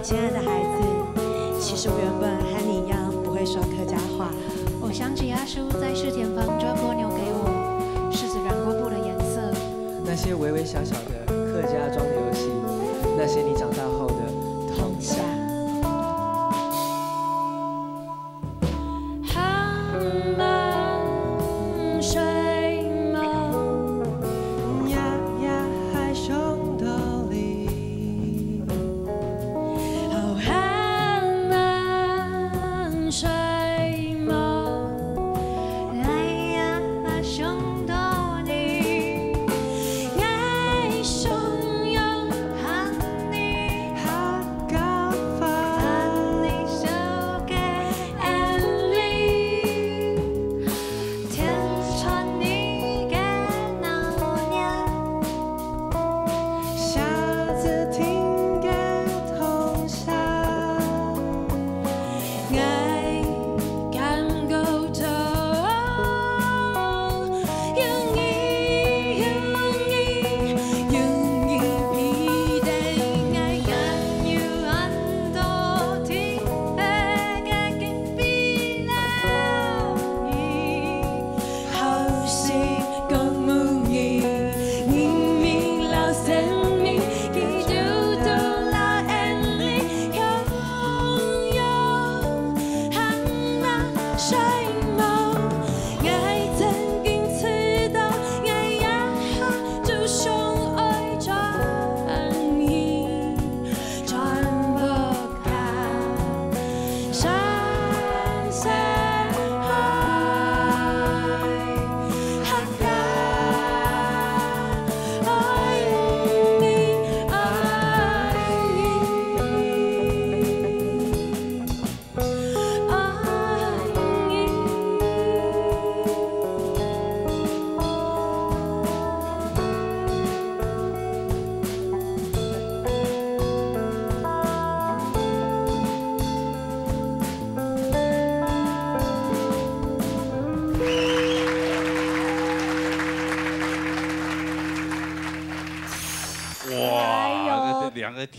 亲爱的孩子，其实我原本和你一样不会说客家话。我想起阿叔在试田房抓蜗牛给我，柿子染过布的颜色。那些微微小小的客家庄的游戏，那些你长大后的痛夏。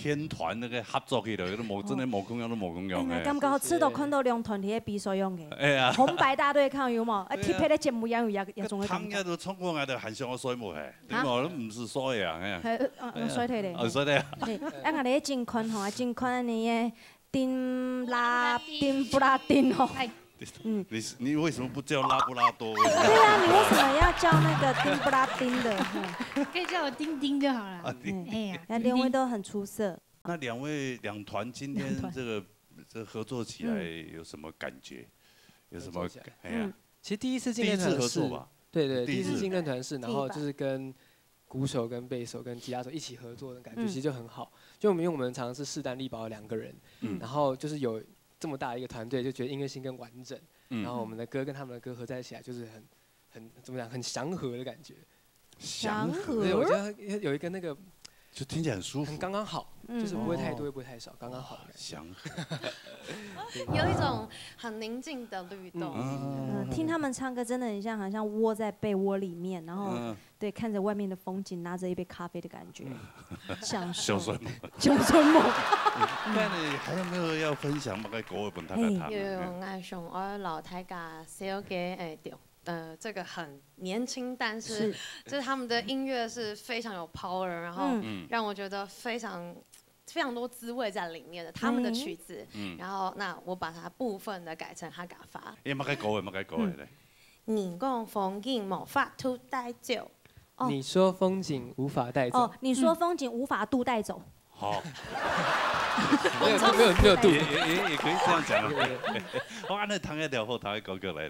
天团那个合作起来，那无真的无共样都无共样的。感觉吃到看到两团体的比赛用的。哎呀，红白大对抗有冇？贴配的节目也总会。汤也都冲过来的，很像我衰冇嘿，对冇？都唔是衰呀，哎呀。用衰退的。哦，衰退啊。俺个咧真宽吼，真宽安尼的，丁布拉丁吼。你为什么不叫拉布拉多？对啊，你为什么要叫那个丁布拉丁的？可以叫我丁丁就好了。哎呀，那两位都很出色。那两团今天这个合作起来有什么感觉？有什么？哎呀，其实第一次进乐团合作吧？对，第一次进乐团是，然后就是跟鼓手、跟贝手、跟吉他手一起合作的感觉，其实就很好。就因为我们常常是势单力薄的2个人，然后就是有这么大一个团队，就觉得音乐性更完整。然后我们的歌跟他们的歌合在一起来，就是很怎么讲，很祥和的感觉。祥和。对，我觉得有一个那个。就听起来很舒服，很刚刚好，就是不会太多，也不会太少，刚刚好。祥和，有一种很宁静的律动。听他们唱歌真的很像，好像窝在被窝里面，然后对看着外面的风景，拿着一杯咖啡的感觉，享受。小春梦。那你还有没有要分享乜嘅歌本？有，我上我老太家寫嘅對。这个很年轻，但是就是他们的音乐是非常有 power， 然后让我觉得非常多滋味在里面的他们的曲子，然后那我把它部分的改成客家话。乜嘅歌咧？你讲风景无法度带走。你说风景无法带走。哦，你说风景无法度带走。好。没有度。也可以这样讲。我按你弹一条好，弹一个歌来。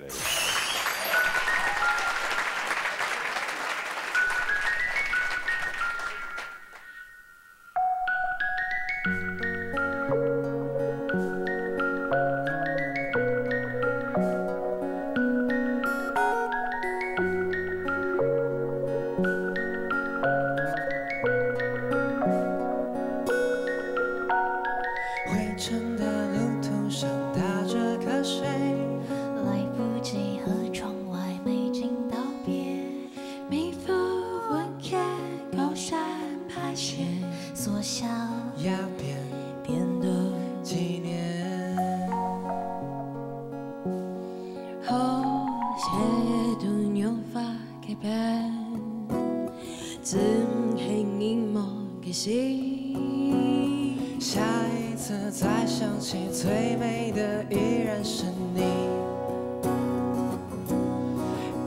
下一次再想起，最美的依然是你，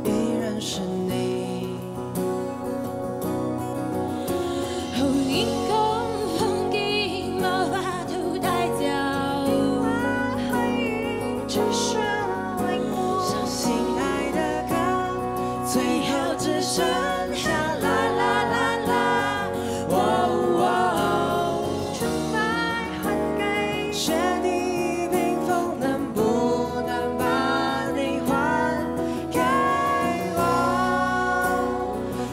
依然是你。迎风风景无法度带走，只是淋过。伤心爱的歌，最后只剩下啦啦啦啦。雪地冰封，能不能把你还给我？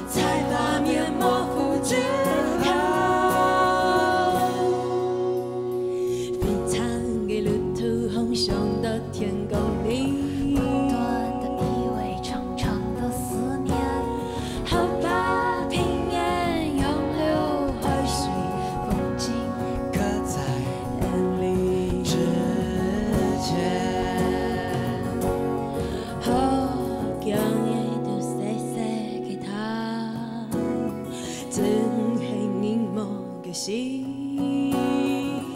在画面模糊之后，飞长的路途，航向到天空里，短的以为长长的思念，好吧，平原永流海水风景，刻在眼里之间。好强的都细细给他，真係凝望嘅心。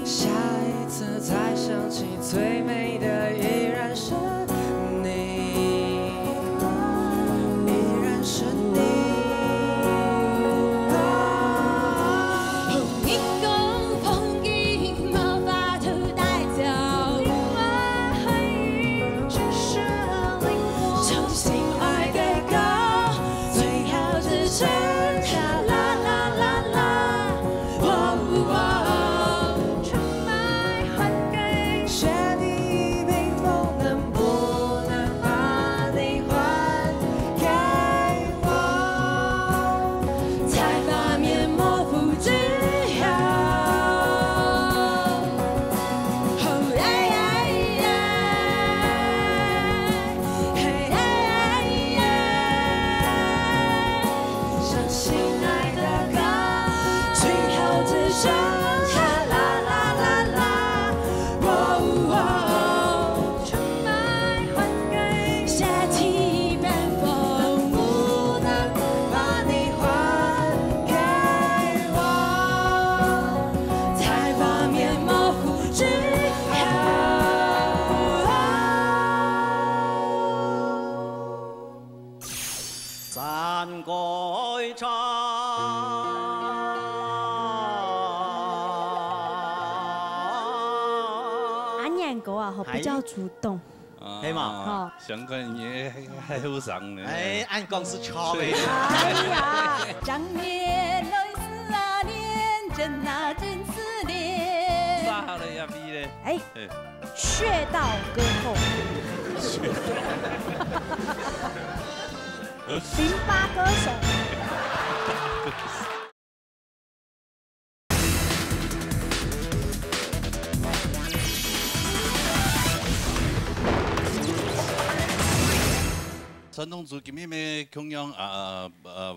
下一次再想起，最美的依然是你，依然是你。迎风风景无法度带走，只是淋过。重新爱嘅歌，最後只剩下啦啦啦啦。纯白還給雪地年歌啊，比较主动。係嘛？香港嘢係好上嘅。誒，按講是錯嘅。哎呀，長年來思啊念，真啊真思念。啥嚟呀？咪咧？哎，穴道歌后。08歌手。陈东珠今日要供养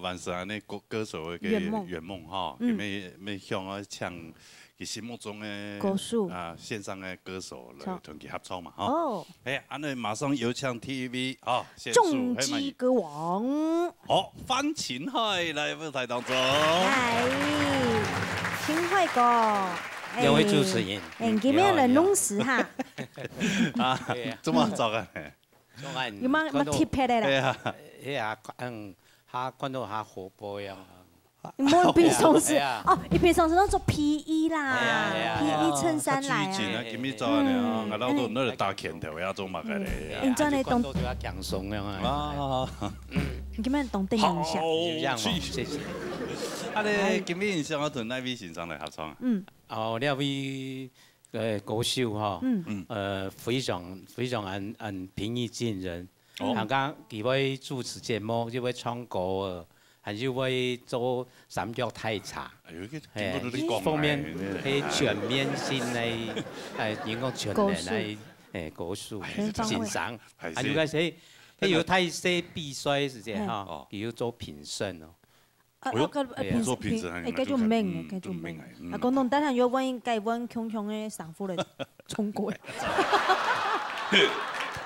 完成安尼歌手的圆梦哈，今日要向我唱佢心目中的歌手线上的歌手来同佢合作嘛哈。哦，哎，安尼马上有请 TV 啊，重击歌王。好，范秦海来舞台当中。哎，秦海哥。两位主持人，今日嚟弄死哈。啊，怎麼做嘅？有冇貼拍的啦？他看到他活潑呀。冇平常時哦，你平常時都做 PE 啦，PE 襯衫來啊。今日做呢，我老多那個打拳頭呀，做乜嘅咧？你真係懂。就要強鬆呀啊！你今日懂得影響。謝謝。啊，你今日想我同哪位先生嚟合作啊？哦，呢位歌手哈，非常很平易近人。剛剛幾位主持節目，又會唱歌，還又會做三腳太茶，方面係全面性嘅，應該全面嘅歌手欣賞。還有個係，有太些比賽時間哈，要做評審哦。做評審，繼續明，繼續明。啊，廣東等下要揾計揾強強嘅上夫嚟衝過。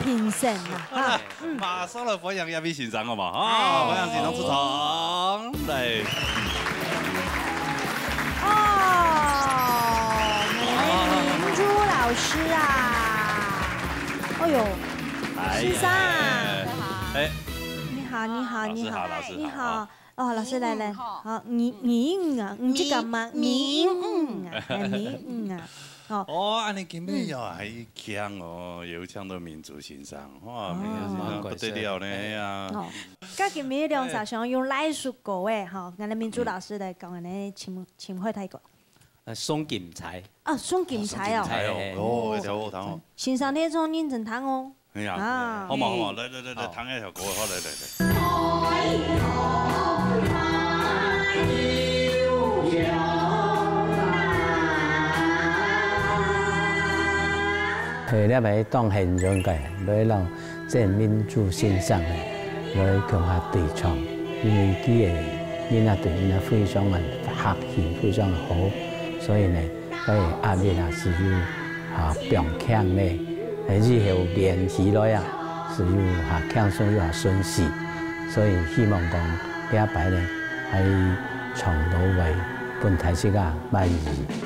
評審啊！馬上嚟歡迎一位先生好嘛？啊，歡迎先生出場嚟。哦，明珠老師啊！哎呦，先生，你好，你好，你好，你好。哦，老師來，好，你啊，唔知幹嘛？你啊。哦，安尼今日又係強哦，又唱到民族欣賞，哇，民族欣賞不得了呢呀！咁今日兩首想用來首歌誒，哈，我哋民族老師嚟講安尼請開泰國。宋劍才。啊，宋劍才哦。哦，條好聽哦。欣賞呢種認真聽哦。係啊。好嘛，來，聽一條歌，好嚟。係咧，咪當現場嘅，來讓即係民族欣賞嘅，來強下對唱，因為佢嘅囡仔對囡仔非常嘅客氣，非常好，所以呢，佢壓力啊是要強強咧，日後練起來啊是要輕鬆又順勢，所以希望講呢一擺呢喺唱到為本台時間滿意。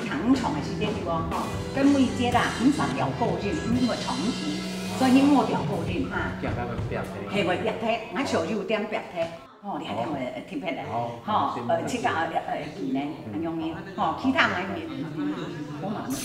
常唱的是這句話吼，跟每節啊，五十條個人，五個長期，所以五條個人哈，係會白體，我少有點白體，哦，你係聽會特別嘅，吼，這個技能很容易，吼，其他方面我冇問題。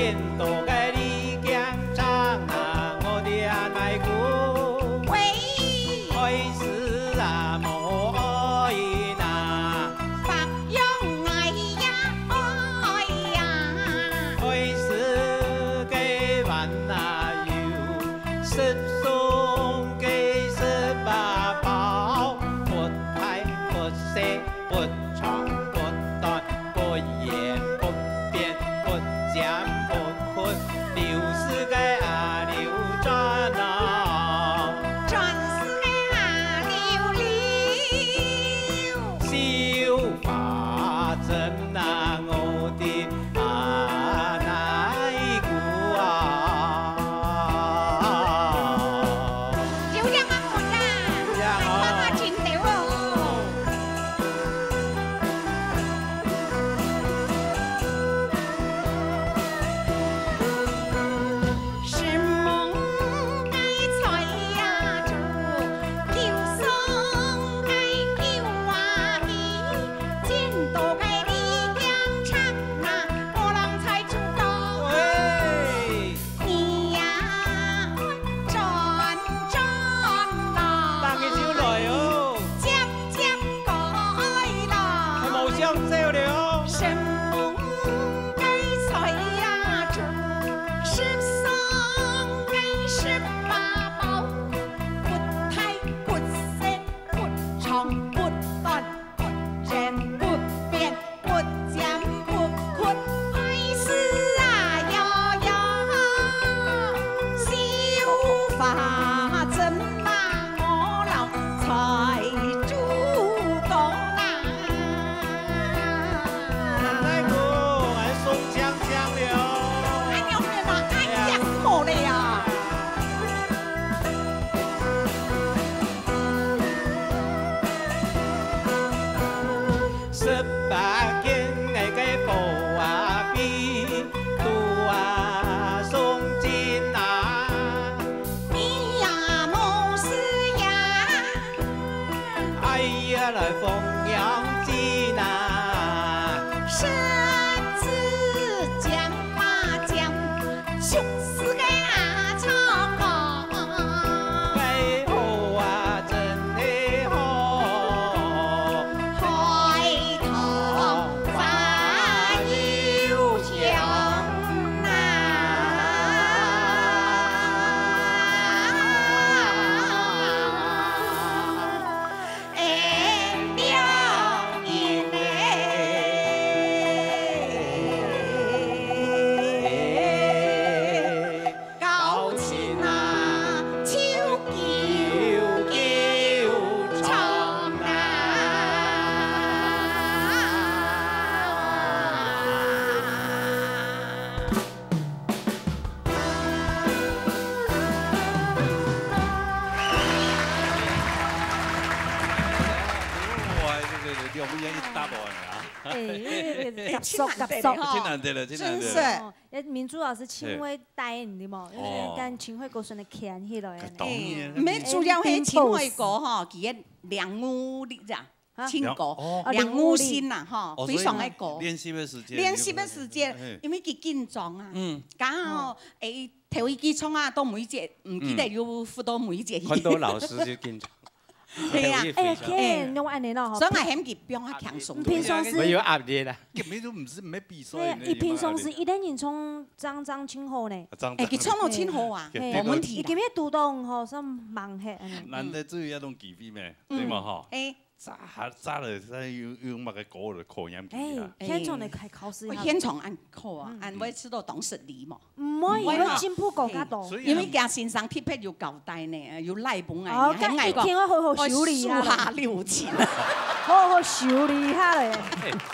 前途嘅理想长啊，我哋啊来顾。爱是啊无爱呐，白用爱呀爱呀，爱是嘅万啊有十送嘅18宝，不太不细不长不短不言不变不讲不困，流是嘅啊流转啊，转是个啊溜溜，修法真啊我的啊乃古啊，有两个我啦，妈妈真对哦。是梦该菜呀煮，救生该救啊伊，见到该力量长啊，我人才主动。你呀转转啦，当嘅小來哦，接接改啦，無相照了。什麼該菜呀煮，13該18寶，不太不細不長不短不正不變不講不困，愛是啊呀呀，修法真嘛我老才主公啊。太古係送槍槍了。哎呀，我啦，哎呀，好嘞呀！ 18件嘅嘅布啊比，杜啊送金啊，你呀莫是呀，哎呀來奉養金啊，身子講嘛講，就是個阿草房。嘅好啊真係好，開頭發要強啊！哎了因哎，高親啊，秋叫叫長哇，这个两不一样一大包啊！夾熟夾熟，真難得了，真難得了。民主老師輕微帶你冇，跟秦桧歌選的牽起來。唔係主要係秦桧歌吼，佢嘅梁武力咋？青歌，梁武心呐，哈，非常愛歌。練習的時間，練習的時間，因為佢緊張啊，剛好誒頭一支唱啊，到每一節唔記得要輔導每一節。看到老師就緊張。係啊，誒，用安尼咯，所以我嫌佢變下強鬆。平常時我有壓力啦，根本都唔是沒比賽。伊平常時一定人唱張清好呢。佢唱到清好啊，冇問題。伊今日讀到吼，什盲黑。難得注意一種機會咩？對嘛吼？早了，用乜嘅歌嚟考驗佢啊？現場嚟係考試。現場按考啊，按會知道當實理嘛。唔可以，要進步更加多。因為家先生特別要交代呢，要賴本啊，哦，咁一天我好好修理下。下留錢，好好修理下咧。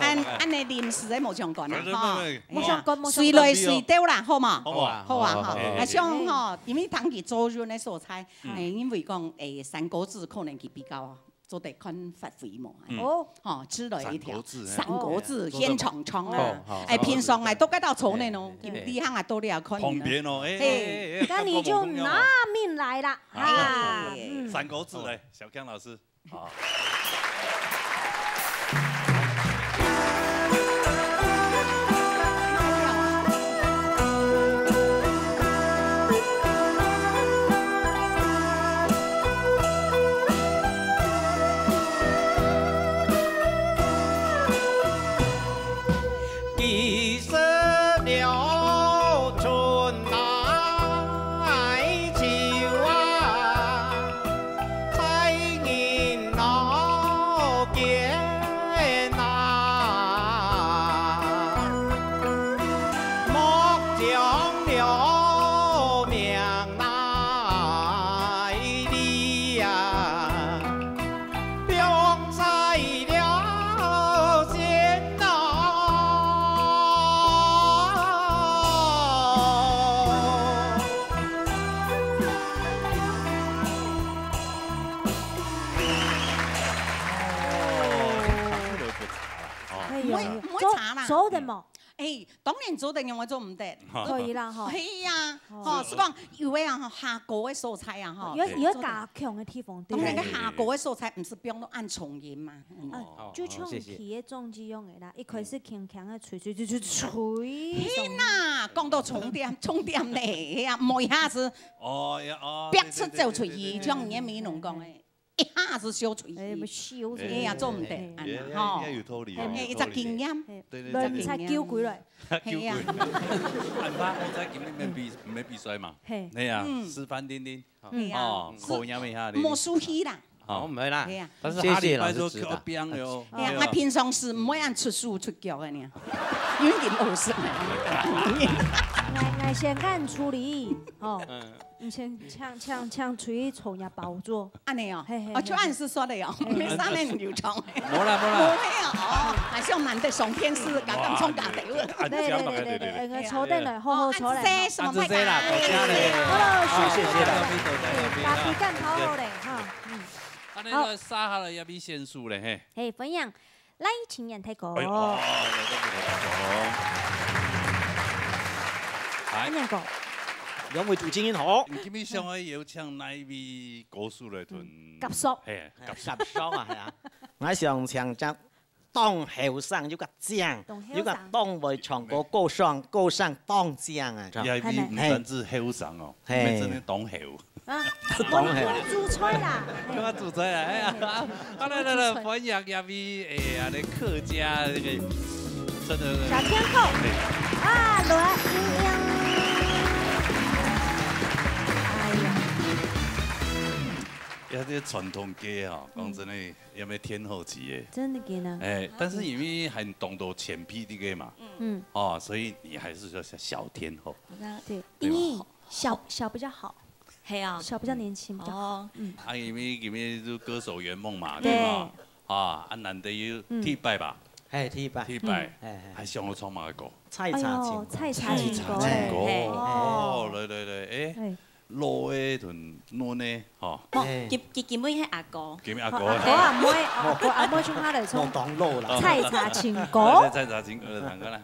按你臨時嘅冇相干啦，哈，冇相干，隨來隨到啦，好嘛？好啊，好啊，哈。啊，像吼，因為當佢做咗呢素材，因為講三國志可能佢比較。做得看發揮嘛，哦，之類一條三國志現場唱啊，平常係都喺度坐呢咯，呢行啊都你又看。旁邊哦，那你就拿命來啦，啊，三國志嚟，小強老師，好。做得冇？當然做得用我做唔得。可以啦，嗬。係啊，是講有嘅啊，下鍋嘅素菜啊，嗬。有加強嘅地方。當然，下鍋嘅素菜唔是不用都按重鹽嘛。就像佢嘅種子用嘅啦，一開始輕輕嘅吹。天哪，講到重點嚟啊，唔一下子。逼出就出去，像嘢美濃講嘅。一下子燒脆，哎呀做唔得，嗬，有道理，一隻經驗，來才叫佢來，係啊，按巴我在今年沒比賽嘛，係啊，示範點點，哦，考驗一下你，冇輸氣啦，我唔會啦，但是下禮拜就靠邊了，係啊，我平常時唔會按出書出腳嘅呢，遠點老實，我先按處理，哦。你先搶吹從入包做，安尼哦，我就按時說的哦，沒三年就衝。冇啦，哦，還是難得上天師，剛剛衝假掉了。對，坐定來，好坐嚟。按什麼派㗎？好咯，謝謝啦，大皮蛋好好嘞，哈。啊，那個沙下來也比先輸嘞，嘿。分享，來請人睇過。分享過。兩位主持人好。今日想要邀請哪一位歌手來團？合作。係合作啊，係啊。我想請隻當後生有個獎，有個當會唱歌歌上當獎啊。也唔單止後生哦，係真係當後。當後。主菜啦。我主菜啦，哎呀，來，分享一位哎呀，你客家那個真的。小天后。啊，羅英英。有啲傳統歌啊，講真的，有咩天后級嘅？真的嘅呢？哎，但是因為很懂得前批啲嘅嘛，哦，所以你還是說小天后。對，因為小比較好，係啊，小比較年輕比較好。啊，因為就歌手圓夢嘛，對嘛？啊，難得有替拜吧？係替拜，係上咗創馬嘅歌。菜茶情歌，哦，來，哎。老嘅同嫩嘅，嗬。結妹係阿哥。結妹阿哥。阿妹從哪嚟從？我當老啦。菜茶情歌。菜茶情歌，唱歌啦。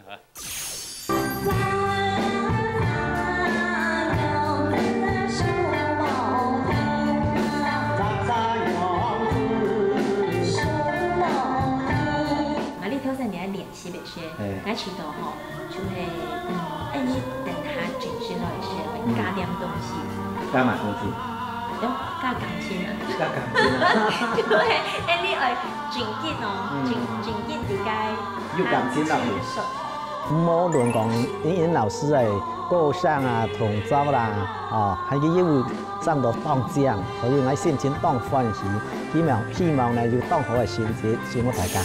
我呢條係你練習嘅些，我知道嗬，就係你等他靜下來些，加點東西。加埋東西。加感情啊！加感情啊！就係你係靜結哦，靜結點解？有感情啦。無論講演員老師嘅歌聲啊、同奏啦，哦，係佢要爭到當獎，所以我心情當歡喜，希望呢要當好嘅選擇，祝福大家。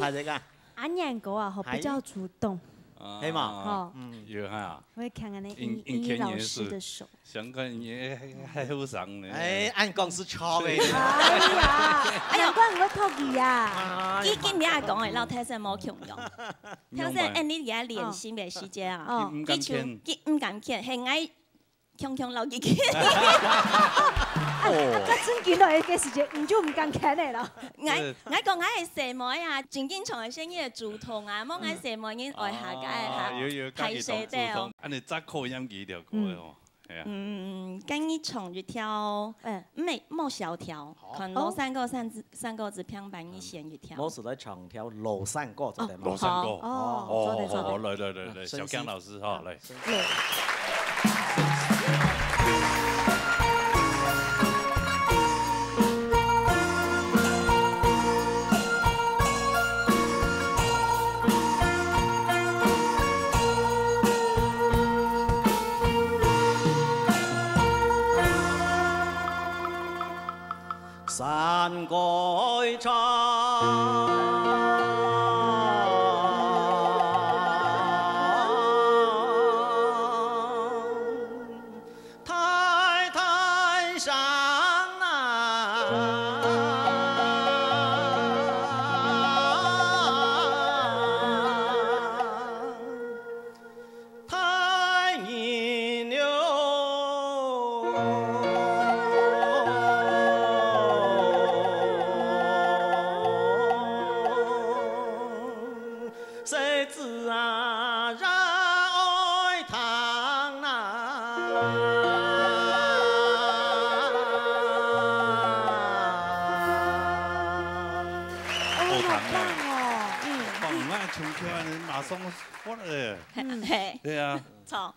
係你噶？俺兩個啊，比較主動。係嘛？有啊。我看看那英老師的手。香港也還好上呢。哎，按講是錯嘅。哎呀，難怪我托佢啊！伊今日講嘅老太生冇強用，跳生按你而家練習嘅時間啊，你就唔敢見，係愛強強老幾見。我真見到嘅時間，唔就唔敢看你啦。我講我係蛇妹啊，正經從嘅聲音主動啊，冇我蛇妹已經愛下街嚇，係蛇的哦。安尼扎口音幾條歌哦。跟你從一條冇小條，可能三個字偏板一線一條。我是在唱條廬山歌，就係廬山歌。哦，來，小江老師哈，來。山歌唱，太太上啊，太阴流。谁知啊，热爱汤呐！好棒哦！棒，那唱起来马上发了。对啊。錯。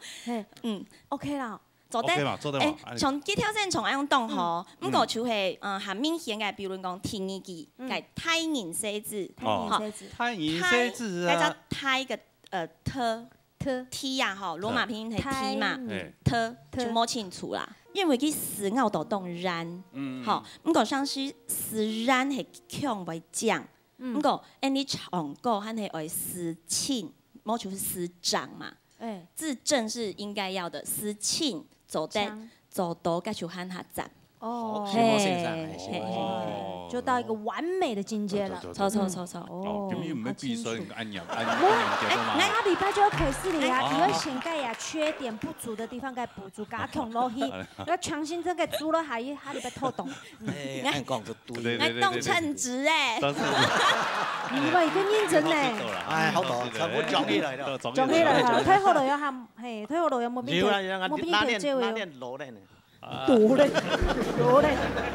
OK 啦。做得，從幾條線從安樣動吼，唔過就係很明顯嘅，比如講天語記，嘅太陽寫字，太陽寫字啊，嗰隻太嘅T 啊，吼，羅馬拼音係 T 嘛，T 就摸清楚啦，因為佢詞拗到動然，吼，唔過像是詞然係強為講，唔過按你唱歌係愛詞清，摸就是詞長嘛，字正是應該要的，詞清。做到，該就喊他站。哦，血膜线上，就到一个完美的境界了。错。哦，根本唔要比赛，按钮哎，下礼拜就要开始了啊！你要先改呀，缺点不足的地方该补足，加强落去，要强心针给足了，下礼拜透动。哎，讲就对，来动称职哎。唔係都認真呢。哎，好多，全部裝起來了。裝起來啦，睇好耐有喊，係睇好耐有冇邊條冇邊條招哪練羅練呢？羅練，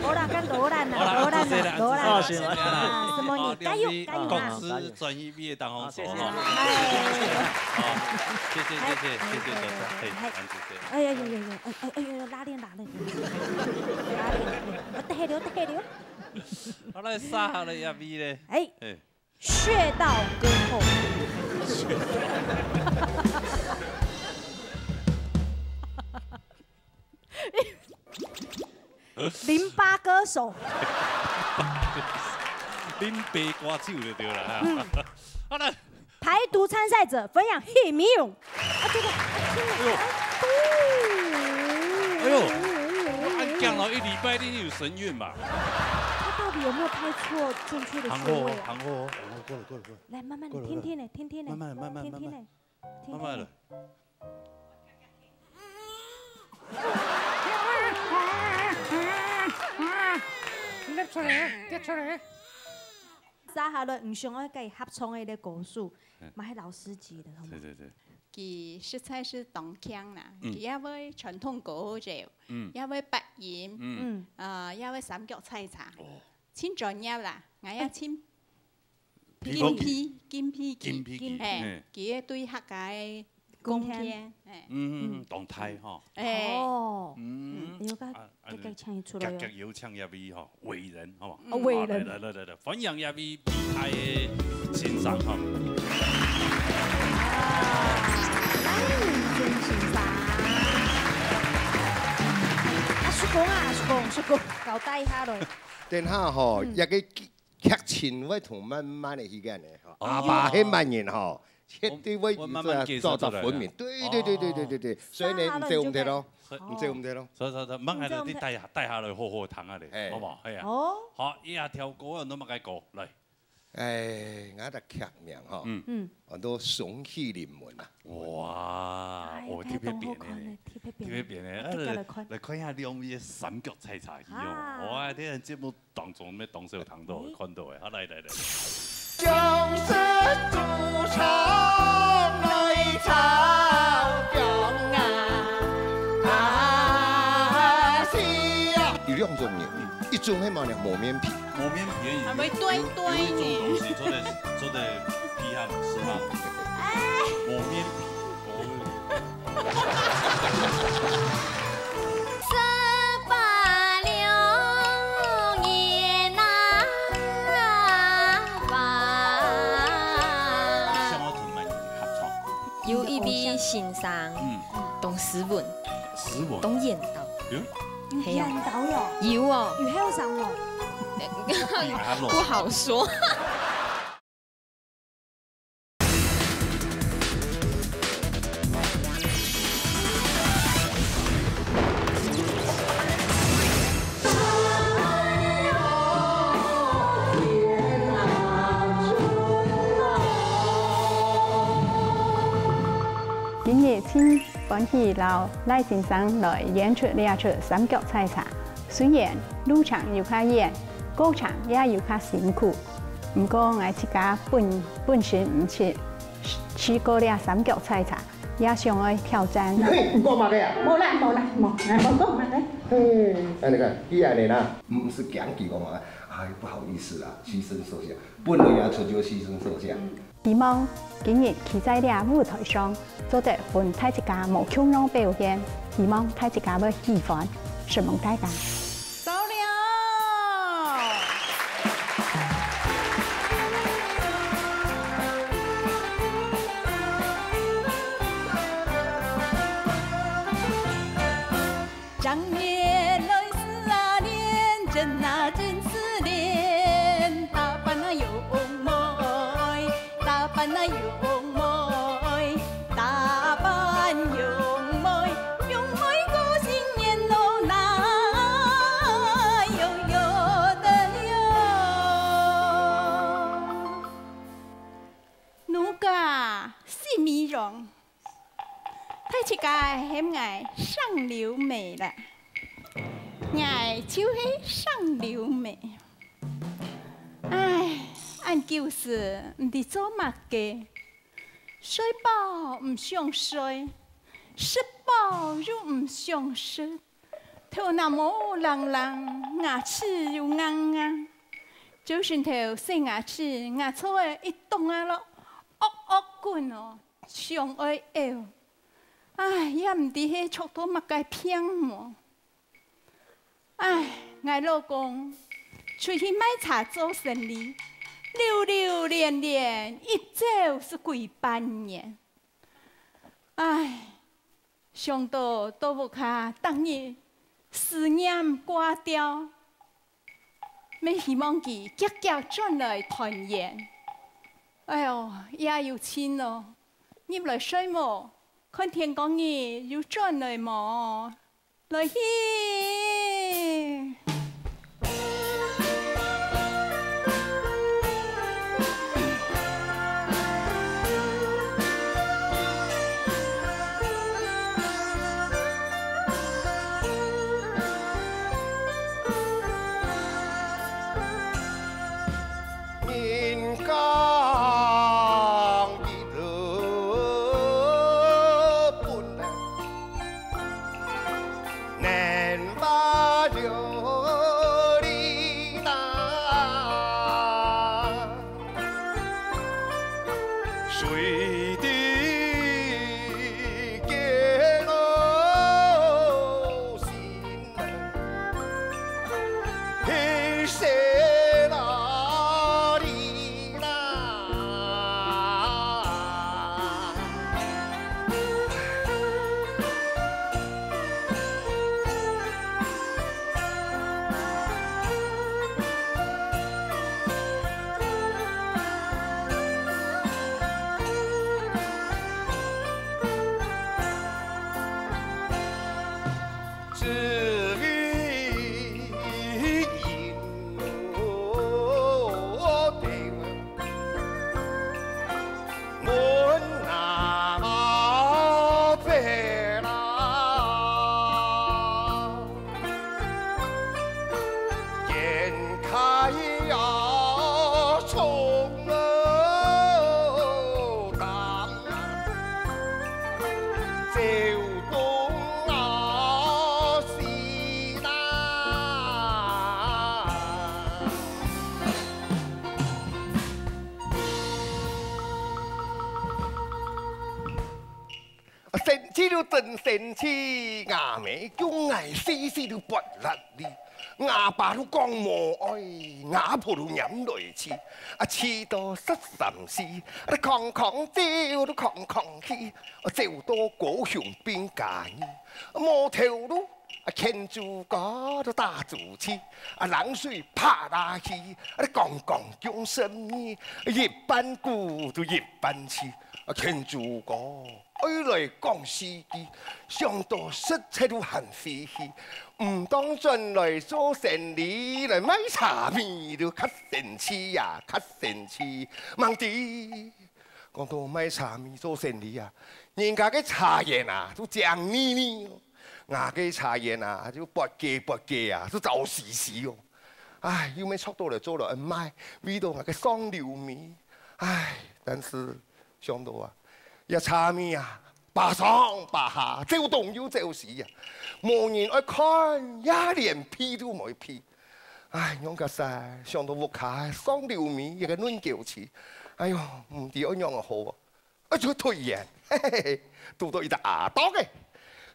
羅蘭跟羅蘭啊，羅蘭，什麼你加油加油啊！公司專業畢業當紅手哈。謝謝，哎呀，拉鏈，我得了。我來殺下你入邊咧。哎，穴道歌后。淋巴歌手。淋巴歌手就對啦。好了。排毒參賽者分享黑米勇。哎呦，按講了1禮拜，你有神韻吧？他到底有沒有拍錯正確的穴位？行過，過了。來，慢慢的，聽呢，慢慢的。跌出來。撒下來唔想要跟合唱的歌手，嘛係老師級的，好嗎？對。佢實在是動腔啦，佢也會傳統歌謠，也會八音，也會三腳採茶，真專業啦，我也真金批，佢對客家貢獻，動態吼。哦，有個唱出來。夾有唱入去吼，偉人，好嘛？偉人。來，分享入去比賽嘅欣賞吼。叔公，交代下來。等下吼，一個劇情會同慢慢的時間咧，阿爸喺慢人吼。絕對會做到分明，對，所以你唔使咁睇咯，所以慢下來，你帶下來好好彈下嚟，好唔好？係啊，好，以下跳歌啊，都乜嘅歌嚟？我的劇名吼，我都雄氣臨門啊！哇，特別變咧，嚟看下兩位三腳採茶戲哦，哇！啲人節目當中咩當時有睇到看到嘅，好嚟。將身築巢內巢中有兩種面，一種係乜嘢？磨面皮。係咪對呢？有一種東西做得皮漢是嗎？磨面皮。欣賞懂詩文，懂演導，演導有哦，有還有啥哦？不好說。今日請歡喜老賴先生來演出呢出三腳採茶。雖然路場有較遠，歌場也有較辛苦，不過我自家本身唔試過呢三腳採茶，也想要挑戰。唔過嘛嘅呀？冇啦，冇過嘛嘅。你看，既然你呢，唔是講幾個嘛？哎，不好意思啦，犧牲受下，本來也出就犧牲受下。希望今日企在呢舞台上，做得本大家無腔浪表現，希望大家會喜歡，希望大家。走了。正月来是啊年，真啊真是年，打扮啊又美，打扮啊又美，打扮又美，又美過新年咯那。睇起家係愛上流美啦，愛就是上流美。唉，俺就是唔知做乜嘅，睡飽唔想睡，食飽又唔想食，頭那麼冷冷，牙齒又硬硬，就算頭洗牙齒，牙粗嘅一動啊咯，滾哦，上愛咬。唉，也唔知迄速度乜嘅騙我。唉，我老公出去賣茶做生意，流流連連，一走是幾半年。唉，想到都無卡當日思念掛掉，沒希望佢急急轉來團圓。哎呦，也有錢咯，入來睡冇？看天光日又轉來冇？來去。真神奇，牙眉叫牙死死都拔甩哩，牙爸都講無愛，牙婆都飲來吃，吃到失神思，扛招都扛去，招到高雄邊界，摸頭都牽住個都打住氣，冷水拍下去，講講心意，一般古都一般痴，牽住個。愛來講司機，想到實際都很飛氣，唔當進來做生意來買茶米都較神奇呀，較神奇。問題講到買茶米做生意啊，人家嘅茶葉啊都醬膩膩，我嘅茶葉啊就拔嘅啊都皺死死哦。唉，要咩速度嚟做落去賣，味道我嘅雙流米。唉，但是想到啊。一茶米啊，白上白下，走動要走死啊！無人愛看，一連屁都冇屁。唉，樣個曬上到屋卡，雙流米一個亂叫詞。哎呦，唔知我樣個好啊！仲推延，嘿嘿嘿，到到一隻牙刀嘅，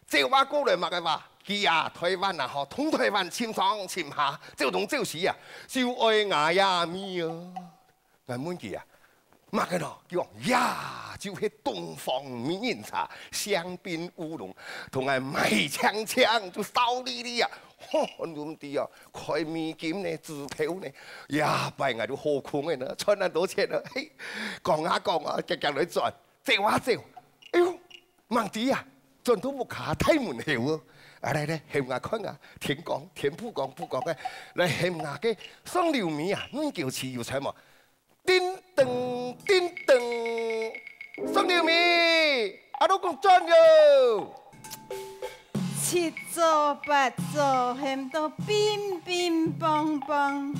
這話過來嘛嘅話，佢啊台灣啊，嗬，通台灣簽上簽下，走動走死啊，就愛牙呀咪啊，係乜嘢啊？乜嘅咯？叫呀，就係東方美人茶，香檳烏龍，同埋米青就燒呢啲啊，看咁啲啊，開面檢呢，字條呢，呀，弊我都好窮嘅呢，賺得多錢啊！嘿，講下，夾嚟賺，借，哎呦，問題啊，賺到屋卡睇門口啊！嚟，向我看啊，田鋪講嘅，嚟向我嘅雙流米啊，恁叫詞要請嘛？叮噔，雙流米，啊，都讲转哟。七做八做，喊到乒乒乓乓。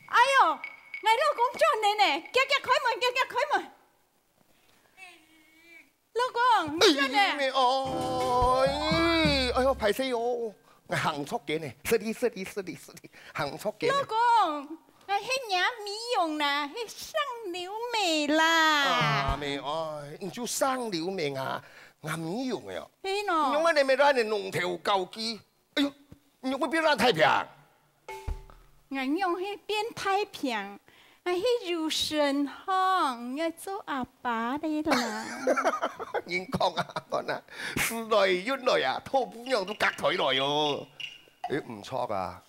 哎呦，我老公转的呢，夹开门，夹开门。老公，你转呢？哎呦，歹势哦，我行错嘅呢，是的，行错嘅。老公，我迄伢美容啦，迄上流美啦。啊，美哎，你就上流美啊，我美容嘅哟。嘿喏。用我哋咪让你龙头高机，哎呦，你会变让太平。我用迄变太平。迄如神行，要做阿爸的啦。人讲啊，我呐，时来运来啊，土姑娘都隔台来哟。唔错啊，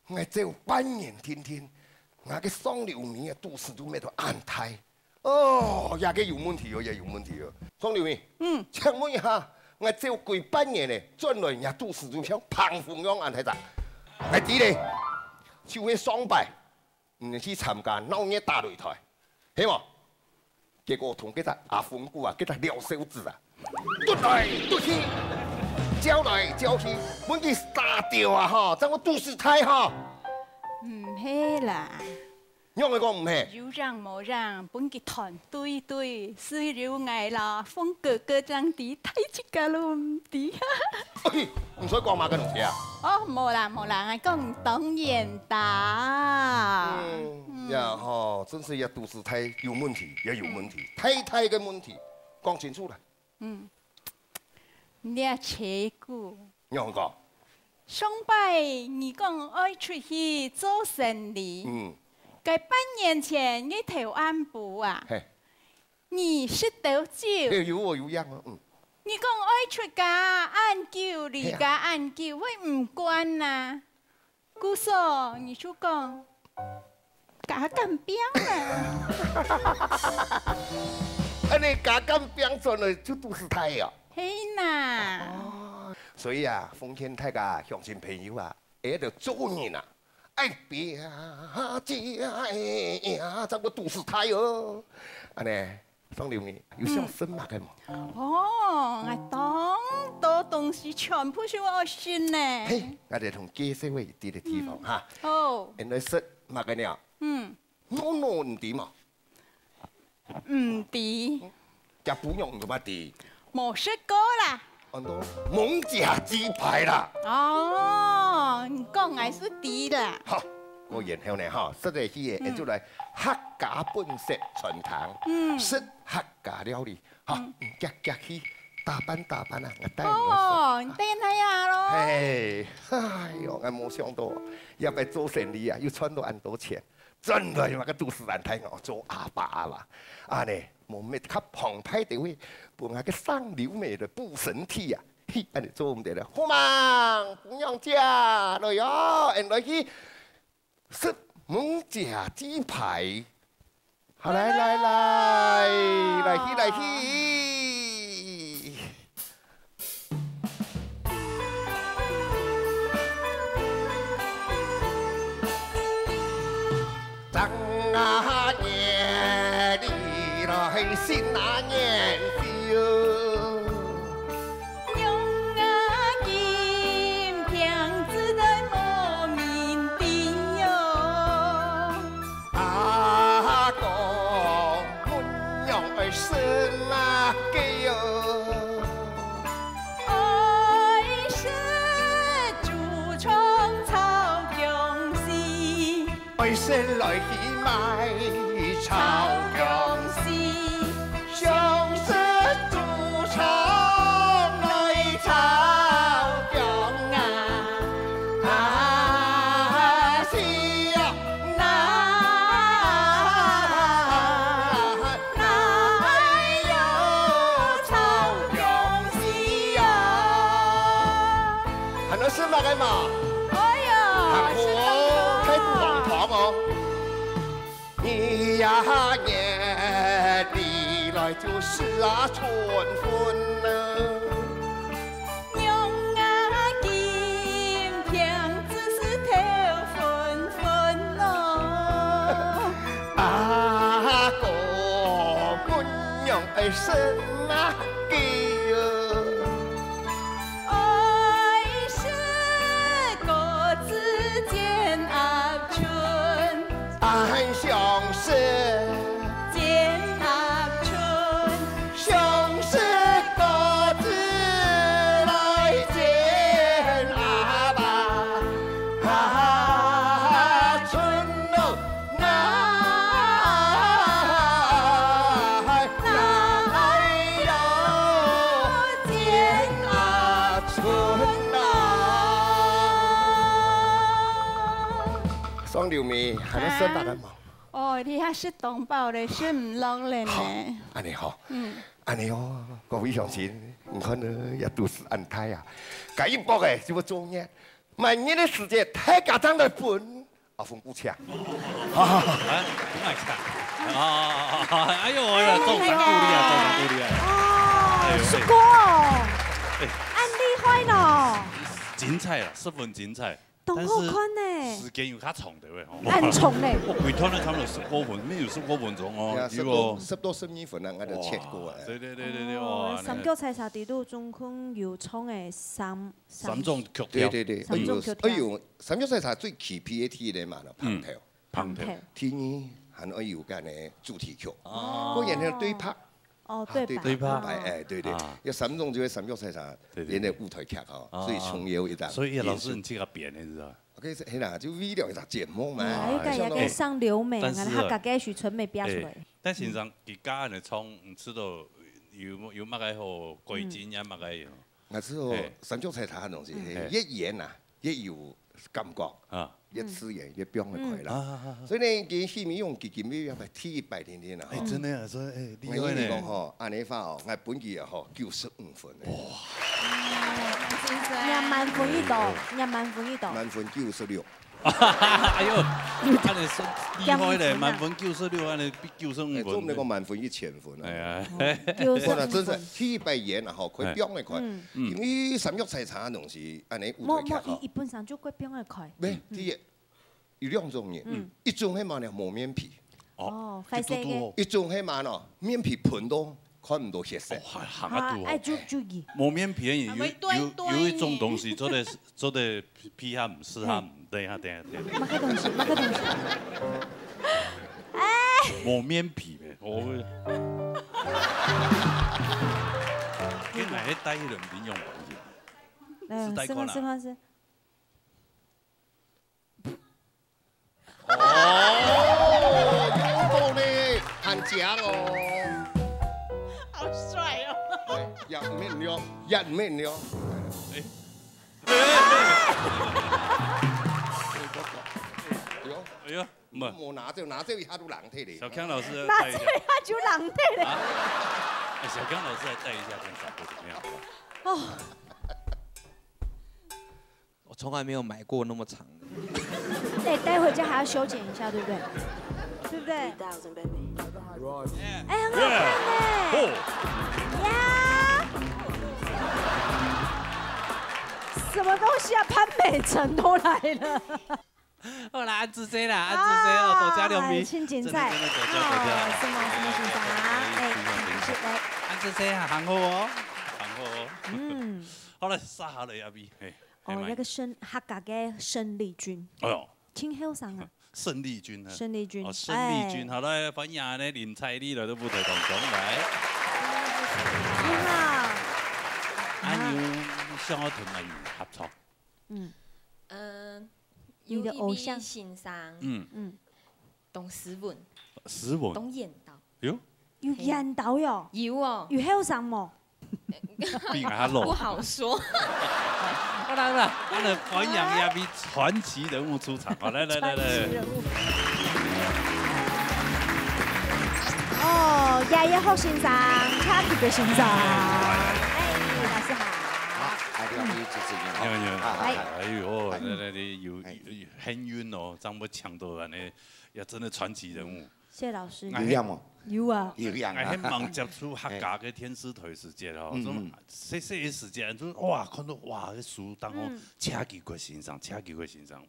我做半年天天，我嘅双流面啊，都市都咩到安泰。哦，也嘅有问题哦，也有问题哦。双流面，请问一下，我做过半年咧，转来也都市都像澎湖样安泰咋？我知咧，就迄双拜。去参加闹热大擂台，係冇？結果同嗰隻阿鳳姑啊，嗰隻廖小子啊，奪來奪去，招來招去，本佢打掉啊！嗬，真我都市太嗬。唔係啦，因為我唔係。有讓冇讓，本佢團對對，雖了捱啦，風哥哥爭啲，睇住架都唔啲。唔使講嘛，嗰同事啊。哦，冇啦，我講當然打。呀吼，真是也都市太有問題，也有問題，太嘅問題，講清楚啦。你啊切股。你講。上拜你講愛出去做生意。在半年前你投安部啊。你識得酒。有我有樣啊，你講愛出家按究，離家按究，會唔關呐？姑嫂，你就講假咁邊啊？安尼假咁邊做呢，就都是太啊。係呐。所以啊，奉勸大家鄉親朋友啊，喺度做人啊，愛別家呀，這個都是太哦。安尼。雙流面有想生嘛嘅嘛？哦，我當多東西全部是我選呢。嘿，我哋同介紹一啲嘅地方嚇。好。原來食嘛嘅呢？我唔掂啊。唔掂。日本用做乜啲？冇食過啦。很多蒙甲雞排啦。哦，你講我是啲啦。好。我然後呢，哈，食嚟去嘅，就嚟客家本色傳統，食客家料理，哈，夾去打扮啊，我帶你去。哦，你帶睇下咯。哎呦，我冇想到，入嚟做生意啊，要賺到咁多錢，真係話個都市人睇我做阿爸啦。啊呢，冇咩吸澎湃地位，幫我個上流美的補身體啊，嘿，安尼做唔得啦。好嘛，不用家來喲，人來去。食蒙甲雞排，好來去，張啊年你來新那年時喲。先來去買草薑絲，相思煮炒來炒薑啊，是呀，哪有炒薑絲呀？很多是嘛個嘛？哎呀，是太多糖哦。你呀年里來就是啊春分了，娘啊今天只是頭分分咯。爱什么给哟？爱是各自间啊春，爱相思间啊春，相思各自来见啊吧，春哦来哟见啊春啊。双流妹，还能生大人吗？哦，你还是同胞的，是唔落嚟呢？安尼好，嗯，安尼哦，各位乡亲，你看呢，也都是安泰啊。改一波的就要做呢，每年的时间太家长来分，阿峰不抢。啊，卖抢。哎呦，哎呀，中奖鼓励啊，中奖鼓励啊！哦，是哥哦，安厉害咯，精彩啊，十分精彩。动好看呢，时间又较长对不对？很长嘞。我规团了差不多15分，没有15分钟哦。10多12分啊，我就切过啊。对哇！三脚菜茶地都总共有创的三种曲调。对，哎呦，三脚菜茶最起 PAT 的嘛，胖头。胖头。天呢，还有有干的主题曲。我演的对拍。哦，对拍，哎，对，要三种就是三脚菜茶演的舞台剧哈，所以重游一档。所以老师你这个编的是吧？我跟你讲，就为了一个节目嘛。还有个也给上流美，他家己许纯美标出来。但实际上，佮家人创，唔知道有乜个好贵金也乜个有。我知道三脚菜茶东西，越演呐越有感觉啊。越吃越变得快啦，所以呢，佢戲面用佢咩嘢咪天白天天啦。哎，真的啊，所以厲害呢。我跟你講嗬，安尼話哦，我本期啊嗬95分。哇！廿萬分一度，廿萬分一度。滿分96。哎呦，安尼說厲害咧，滿分96，安尼比95分。做那個滿分1000分啊。係啊。我話真係天白演啊嗬，佢變得快，因為三腳菜茶東西安尼舞台劇嗬。伊本身就佢變得快。咩？第一。有兩種嘢，一種係嘛呢冇面皮，快色嘅；一種係嘛呢面皮盤到看唔到血色。愛注意。冇面皮有一種東西做得皮下唔適合，等一下。乜個東西？冇面皮嘅，我。原來係帶人民用品嘅。試看先。哦，有道理，很強哦，好帥哦！入面了，入面了。哎呀，唔係，我拿走一下都冷體嚟。小康老師拿走一下就冷體嚟。小康老師來帶一下，跟小哥怎麼樣？哦。我從來沒有買過那麼長的。哎，待會家還要修剪一下，對不對？對不對？哎，很好看呢。呀！什麼東西啊？潘美辰都來了。好啦，安子姐啦，安子姐哦，多加2米。青锦菜。哦，什麼欣賞？哎，安子姐很好哦，很好哦。嗯。好啦，撒下嚟阿 B。哦，一個客家嘅勝利軍。哎呦。挺好上啊！勝利軍啊！勝利軍，勝利軍，好啦，歡迎呢林采妮來到舞台當中來。你好。安有想要同人合作？你的偶像欣賞。董思文。思文。董演導。喲。有演導喲。有哦。有好上冇？不好說。好啦，我哋歡迎一位傳奇人物出場，好來。哦，葉一學先生，卡特嘅先生，老師好。哎呦，你有很遠哦，這麼強的人呢，也真的傳奇人物。谢老师。有样冇？有啊。有样啊。喺忙接触客家嘅天师台时节吼，细嘅时间就哇，看到哇，啲书当我车几过欣赏，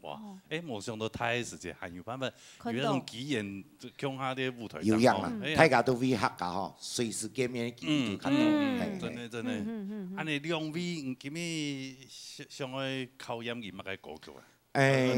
哇！冇想到台嘅时节还有办法，有那种语言乡下啲舞台。有样啊，大家都为客家吼，随时见面嘅机会都看到。真的。安尼两位今日上去考验而乜嘅歌曲啊？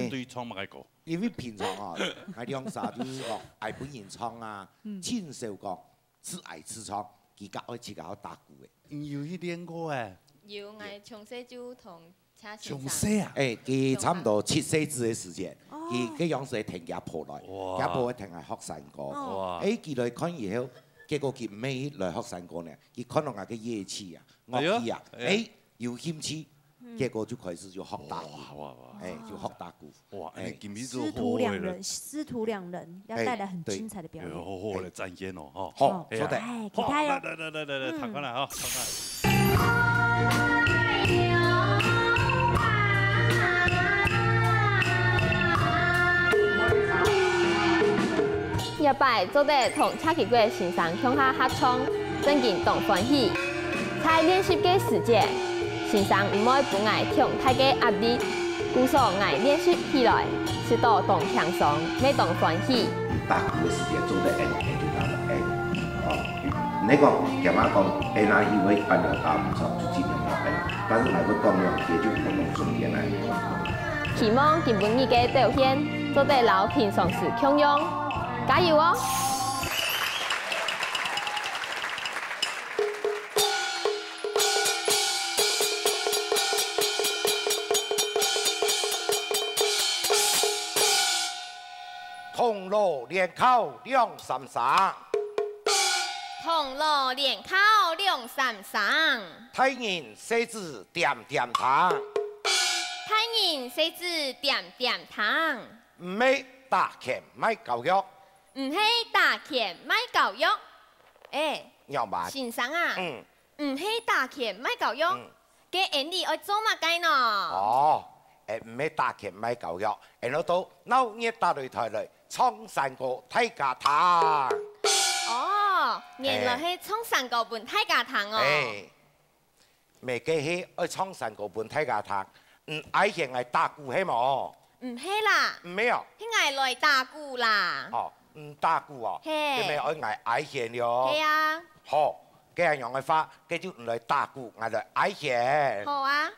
对唱乜嘅歌？因为平常啊，我两啥就是讲爱本人唱啊，亲手讲，只爱吃唱，佢家爱自家打鼓嘅。有去练过诶？有，我从小就同车先从小啊？佢差唔多7歲字嘅時間，佢樣時聽家婆來，家婆聽係學山歌。佢來看以後，結果佢唔係來學山歌呢，佢看到我嘅樂器啊、樂器啊，有興趣。結果就開始就學打鼓，就學打鼓。哇，師徒兩人要帶來很精彩的表演。好嚟展現哦，好，坐定，好，來，彈翻嚟啊，彈翻嚟。一擺做得同車奇怪先生向下合唱，真勁動歡喜。在練習嘅時間。先生唔愛不愛強太嘅壓力，故所愛練習起來，是到動輕鬆，未動歡喜。打鼓嘅時間做得就打得你講其他講哪以為辦了打唔錯，就盡量要但是來個講了，也就不能順便來。期望今晡日嘅表現做得老平常時強用，加油哦！銅鑼連口兩三三，銅鑼連口兩三三，太人細子點點糖，太人細子點點糖，唔係打拳買教育，唔係打拳買教育，先生啊，唔係打拳買教育，嘅人哋愛做乜嘅呢？唔係打拳買教育，然後到鬧熱打擂台嚟。唱山歌睇家堂。原來係唱山歌伴睇家堂哦。未記起愛唱山歌伴睇家堂，愛係愛打鼓係冇？唔係啦。唔係啊？係愛來打鼓啦。唔打鼓啊？係咪愛係了？係啊。好，嘅係用嘅花，嘅就唔來打鼓，愛來愛係。好啊。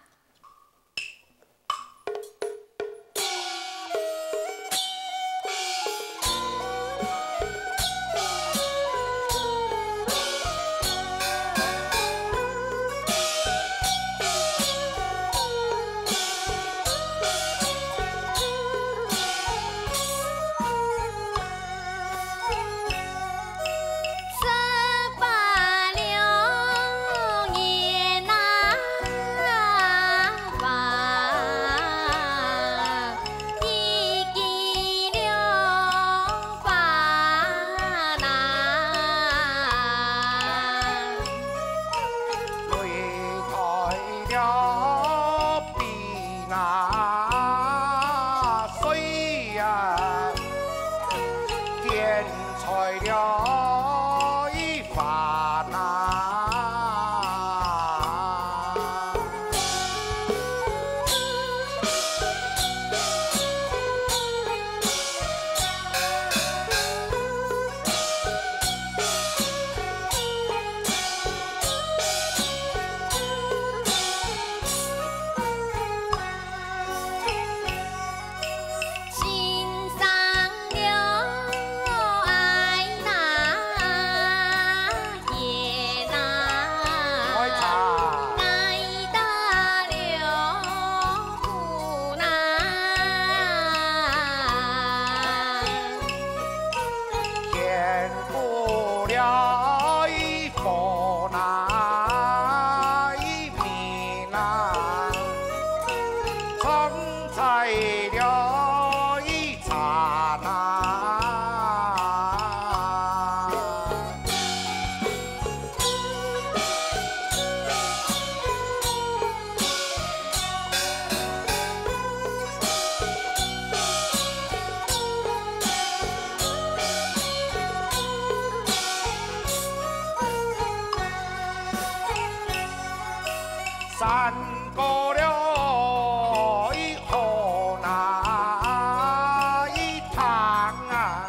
山过了一河那一趟啊，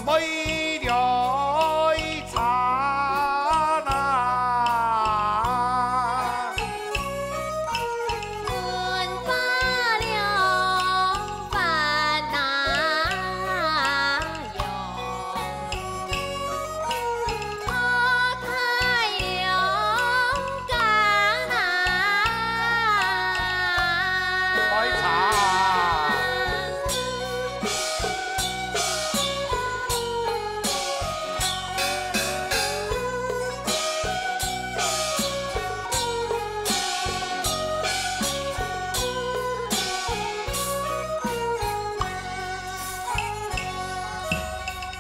为了一刹那，问罢了烦恼哟，我太勇敢啊！开茶。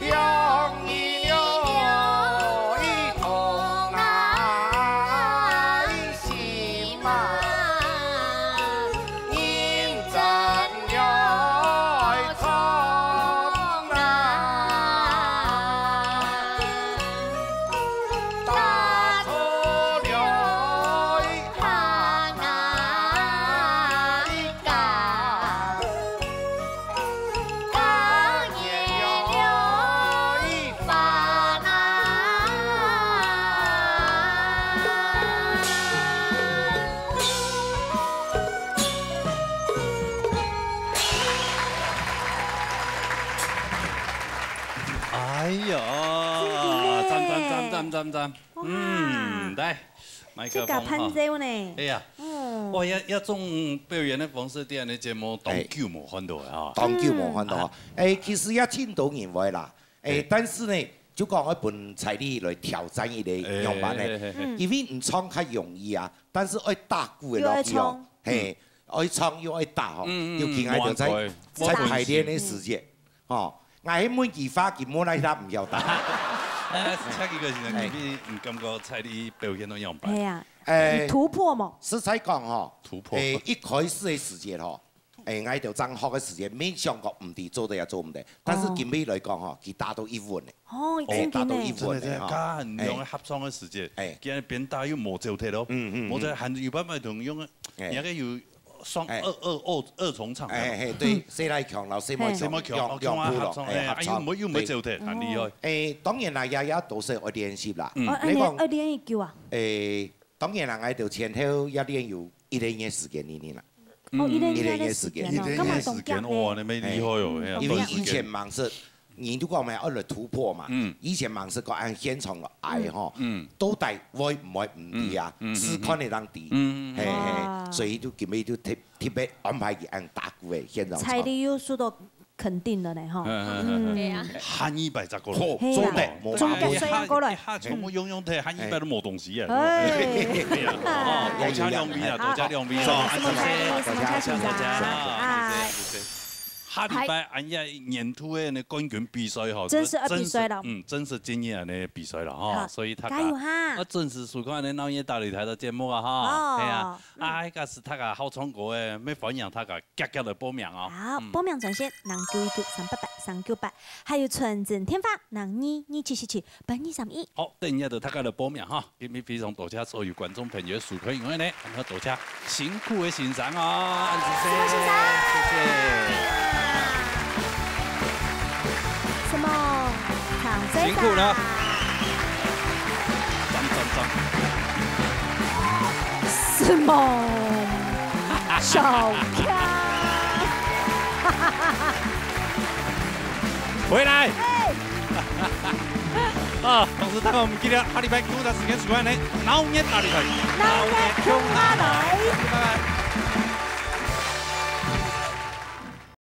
用一了一同那一心嘛，认真了从那，打错了一行那一杆。当年了一番啊，哎呀，赞！来，麦克风哈。呢？哎呀，哇，一种表演的方式，啲嘅节目當久冇看到啊。當久冇看到啊！其實也挺多人會啦。但是呢，就講我本彩禮來挑戰一個樣板咧，因為唔唱較容易啊，但是愛打鼓嘅落去哦，嘿，愛唱又愛打哦，尤其係就在排練嘅時節，哦，我喺每句話佢冇嚟打唔要打。請幾個先生，你唔感覺彩禮表現到樣板？係啊，突破嘛。實在講哦，突破。一開始嘅時節哦。我就張學嘅時間，沒想過唔掂，做得也做唔得。但是今尾來講嗬，佢打到一穩嘅。哦，打到一穩嘅。加唔用合唱嘅時節，見邊打要磨焦鐵咯。磨焦係要不咪同用嘅，而家要雙二重唱。對，四大強流，四枚強兩鋪咯，合唱。要唔要焦鐵，很厲害。當然啦，也都是我練習啦。你講我練叫啊？當然啦，我就前後一練有1年嘅時間呢啦。哦，1年嘅時間，哇，你咪厲害哦！因為以前忙是，你都講咪為了突破嘛。以前忙是講按現場嘅嗌嗬，到底會唔會唔啲啊？是看你當啲，係，所以都今尾都特別安排佢按打鼓嘅現場。彩禮有數到肯定的呢，哈。對啊。慳200個，做得冇中國西洋過來，全部用睇慳200都冇東西啊。多加兩米啊，多加2米啊。下禮拜俺也年度嘅冠軍比賽哈，真是比賽了，真是經驗嘅比賽了哈，所以他加油哈！我準時收看你鬧熱大擂台的節目啊哈，係啊，啊，個是他個好唱歌嘅，咩反應他個夾夾來報名哦。好，報名專線0919388398，還有純正天發0227778231。好，等下就他個來報名哈，今日非常多謝所有觀眾朋友收看，因為呢，很多謝辛苦嘅欣賞哦，謝謝，謝謝。什麼？辛苦了，讚。什麼？小康。回來。啊，同時大家唔記得下禮拜9嘅時間收看呢，鬧熱大擂台。鬧熱衝下來。拜拜。